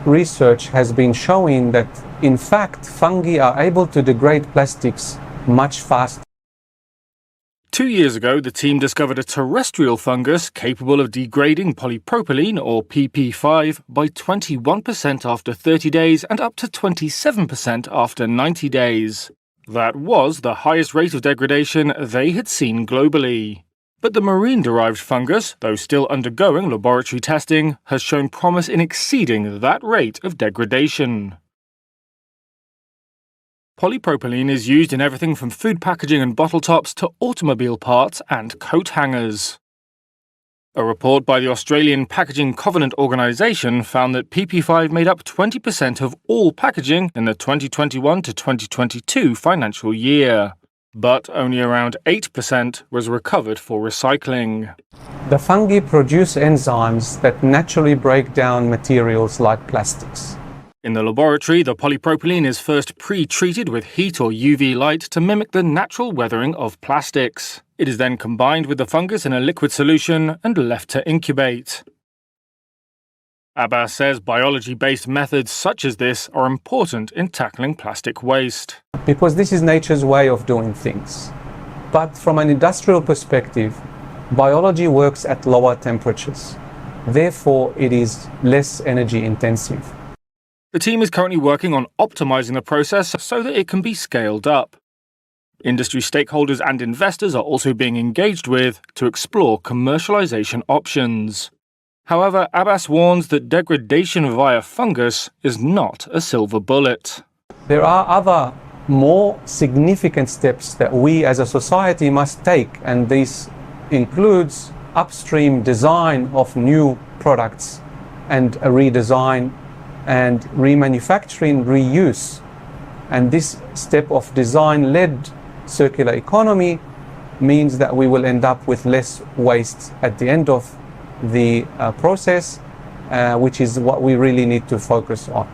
research has been showing that, in fact, fungi are able to degrade plastics much faster. 2 years ago, the team discovered a terrestrial fungus capable of degrading polypropylene, or PP5, by 21% after 30 days and up to 27% after 90 days. That was the highest rate of degradation they had seen globally. But the marine-derived fungus, though still undergoing laboratory testing, has shown promise in exceeding that rate of degradation. Polypropylene is used in everything from food packaging and bottle tops to automobile parts and coat hangers. A report by the Australian Packaging Covenant Organisation found that PP5 made up 20% of all packaging in the 2021 to 2022 financial year, but only around 8% was recovered for recycling. The fungi produce enzymes that naturally break down materials like plastics. In the laboratory, the polypropylene is first pre-treated with heat or UV light to mimic the natural weathering of plastics. It is then combined with the fungus in a liquid solution and left to incubate. Abbas says biology-based methods such as this are important in tackling plastic waste. Because this is nature's way of doing things. But from an industrial perspective, biology works at lower temperatures. Therefore, it is less energy intensive. The team is currently working on optimizing the process so that it can be scaled up. Industry stakeholders and investors are also being engaged with to explore commercialization options. However, Abbas warns that degradation via fungus is not a silver bullet. There are other more significant steps that we as a society must take, and this includes upstream design of new products and a redesign and remanufacturing, reuse. And this step of design-led circular economy means that we will end up with less waste at the end of the process, which is what we really need to focus on.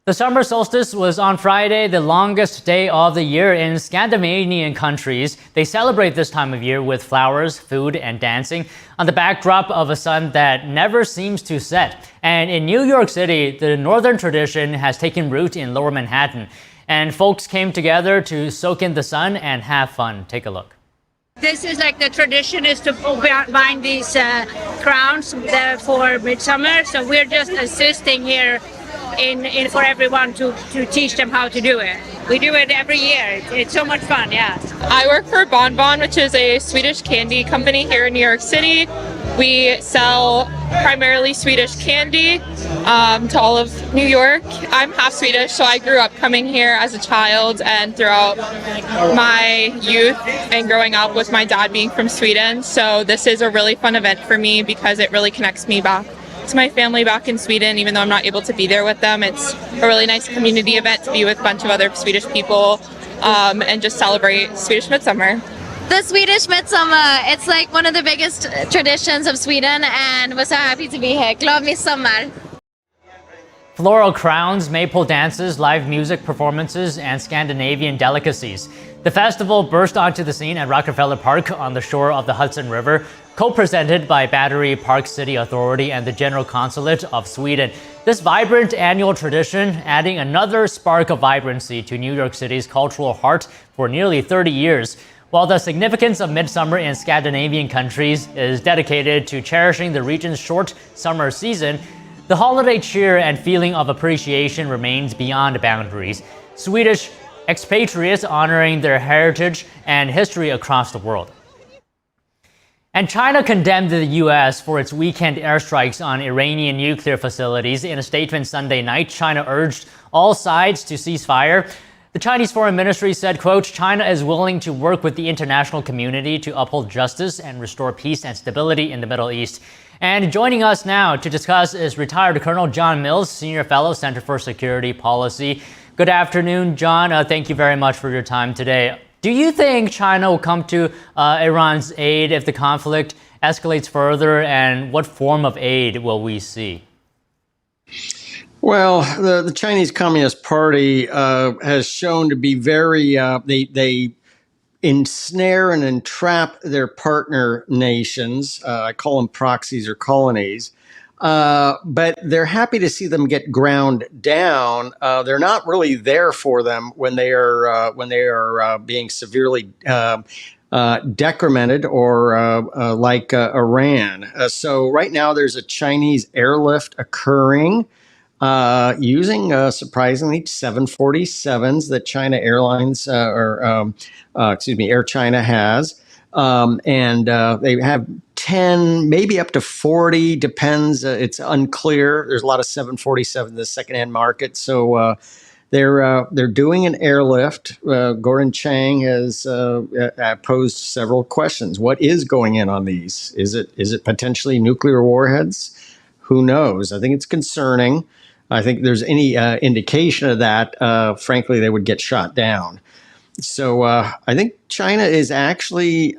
The summer solstice was on Friday, the longest day of the year in Scandinavian countries. They celebrate this time of year with flowers, food, and dancing on the backdrop of a sun that never seems to set. And in New York City, the northern tradition has taken root in Lower Manhattan. And folks came together to soak in the sun and have fun. Take a look. This is like the tradition is to bind these crowns for midsummer. So we're just assisting here in for everyone to teach them how to do it. We do it every year. It's so much fun, yeah. I work for Bonbon, which is a Swedish candy company here in New York City. We sell primarily Swedish candy to all of New York. I'm half Swedish, so I grew up coming here as a child and throughout my youth and growing up with my dad being from Sweden. So this is a really fun event for me because it really connects me back to my family back in Sweden, even though I'm not able to be there with them. It's a really nice community event to be with a bunch of other Swedish people and just celebrate Swedish Midsummer. The Swedish Midsummer, it's like one of the biggest traditions of Sweden, and we're so happy to be here. Glad midsommar. Floral crowns, maypole dances, live music performances, and Scandinavian delicacies. The festival burst onto the scene at Rockefeller Park on the shore of the Hudson River, co-presented by Battery Park City Authority and the General Consulate of Sweden. This vibrant annual tradition adding another spark of vibrancy to New York City's cultural heart for nearly 30 years. While the significance of midsummer in Scandinavian countries is dedicated to cherishing the region's short summer season, the holiday cheer and feeling of appreciation remains beyond boundaries. Swedish expatriates honoring their heritage and history across the world. And China condemned the U.S. for its weekend airstrikes on Iranian nuclear facilities. In a statement Sunday night, China urged all sides to cease fire. The Chinese Foreign Ministry said, quote, China is willing to work with the international community to uphold justice and restore peace and stability in the Middle East. And joining us now to discuss is retired Colonel John Mills, Senior Fellow, Center for Security Policy. Good afternoon, John. Thank you very much for your time today. Do you think China will come to Iran's aid if the conflict escalates further, and what form of aid will we see? Well, the Chinese Communist Party has shown to be very, they ensnare and entrap their partner nations. I call them proxies or colonies. But they're happy to see them get ground down. They're not really there for them when they are being severely decremented or like Iran. So right now there's a Chinese airlift occurring using surprisingly 747s that China Airlines Air China has. And they have 10, maybe up to 40, depends. It's unclear. There's a lot of 747 in the secondhand market. So they're doing an airlift. Gordon Chang has posed several questions. What is going in on these? Is it potentially nuclear warheads? Who knows? I think it's concerning. I think there's any indication of that, frankly, they would get shot down. So I think China is actually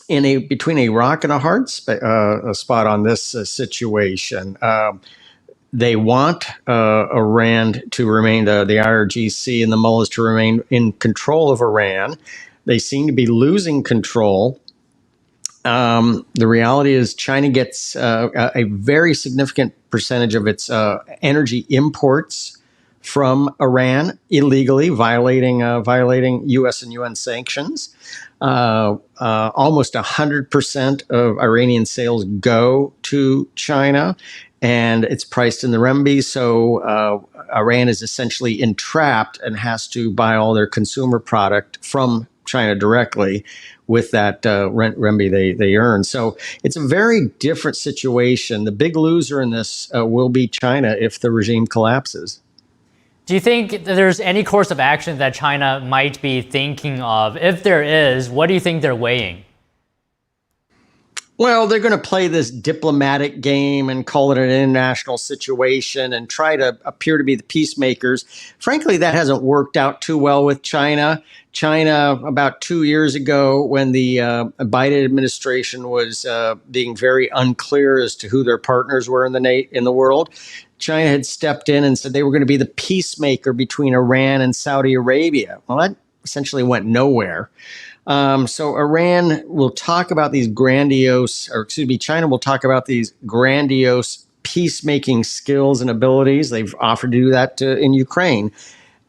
between a rock and a hard spot on this situation. They want Iran to remain, the IRGC and the mullahs to remain in control of Iran. They seem to be losing control. The reality is China gets a very significant percentage of its energy imports from Iran illegally, violating U.S. and UN sanctions. Almost 100% of Iranian sales go to China, and it's priced in the renminbi. So Iran is essentially entrapped and has to buy all their consumer product from China directly with that renminbi they earn. So it's a very different situation. The big loser in this will be China if the regime collapses. Do you think there's any course of action that China might be thinking of? If there is, what do you think they're weighing? Well, they're going to play this diplomatic game and call it an international situation and try to appear to be the peacemakers. Frankly, that hasn't worked out too well with China. China, about 2 years ago, when the Biden administration was being very unclear as to who their partners were in the world, China had stepped in and said they were going to be the peacemaker between Iran and Saudi Arabia. Well, that essentially went nowhere. So China will talk about these grandiose peacemaking skills and abilities. They've offered to do that in Ukraine.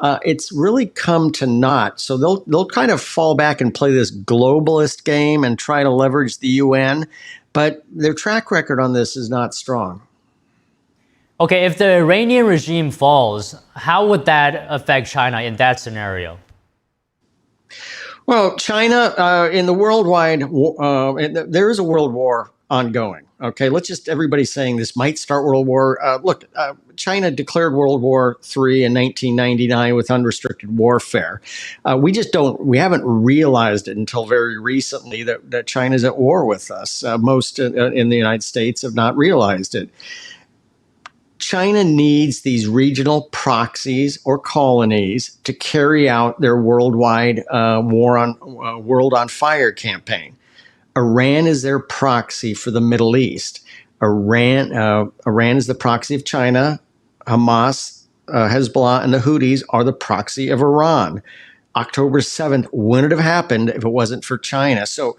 It's really come to naught. So they'll kind of fall back and play this globalist game and try to leverage the UN, but their track record on this is not strong. Okay, if the Iranian regime falls, how would that affect China in that scenario? Well, China, in the worldwide, there is a world war ongoing. Okay, everybody's saying this might start World War. China declared World War III in 1999 with unrestricted warfare. We haven't realized it until very recently that China's at war with us. Most in the United States have not realized it. China needs these regional proxies or colonies to carry out their worldwide World on Fire campaign. Iran is their proxy for the Middle East. Iran is the proxy of China. Hamas, Hezbollah, and the Houthis are the proxy of Iran. October 7th wouldn't have happened if it wasn't for China. So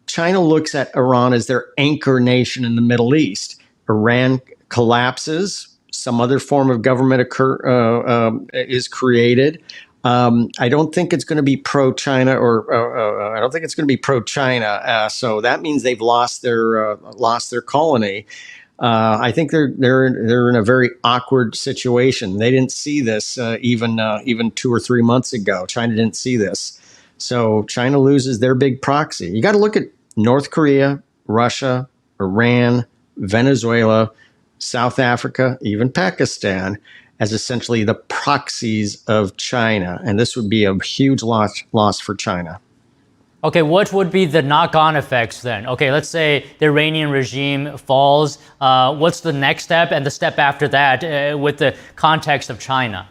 China looks at Iran as their anchor nation in the Middle East. Iran collapses, some other form of government is created. I don't think it's going to be pro-China, or I don't think it's going to be pro-China. So that means they've lost their colony. I think they're in a very awkward situation. They didn't see this even 2 or 3 months ago. China didn't see this. So China loses their big proxy. You got to look at North Korea, Russia, Iran, Venezuela, South Africa, even Pakistan, as essentially the proxies of China. And this would be a huge loss for China. Okay, what would be the knock-on effects then? Okay, let's say the Iranian regime falls. What's the next step and the step after that with the context of China?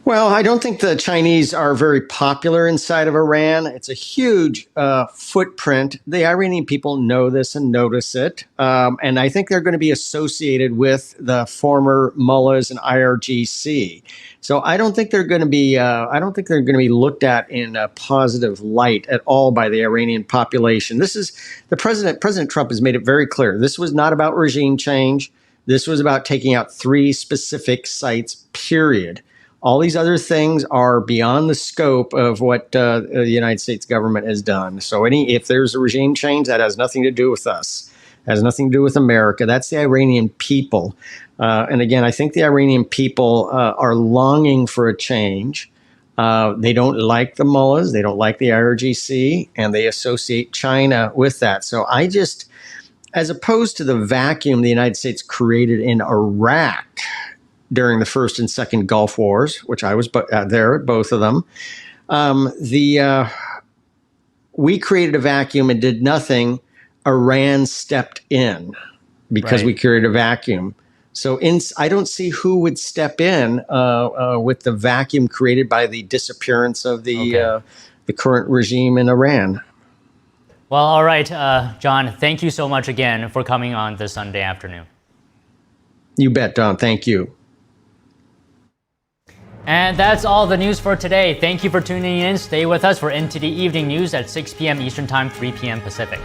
Well, I don't think the Chinese are very popular inside of Iran. It's a huge footprint. The Iranian people know this and notice it. And I think they're going to be associated with the former mullahs and IRGC. So I don't think they're going to be looked at in a positive light at all by the Iranian population. President Trump has made it very clear. This was not about regime change. This was about taking out 3 specific sites, period. All these other things are beyond the scope of what the United States government has done. So if there's a regime change, that has nothing to do with us. It has nothing to do with America. That's the Iranian people. And again, I think the Iranian people are longing for a change. They don't like the mullahs. They don't like the IRGC, and they associate China with that. So as opposed to the vacuum the United States created in Iraq during the first and second Gulf Wars, which I was there at both of them, we created a vacuum and did nothing. Iran stepped in because we created a vacuum. So I don't see who would step in with the vacuum created by the disappearance of the current regime in Iran. Well, all right, John, thank you so much again for coming on this Sunday afternoon. You bet, Don. Thank you. And that's all the news for today. Thank you for tuning in. Stay with us for NTD Evening News at 6 p.m. Eastern Time, 3 p.m. Pacific.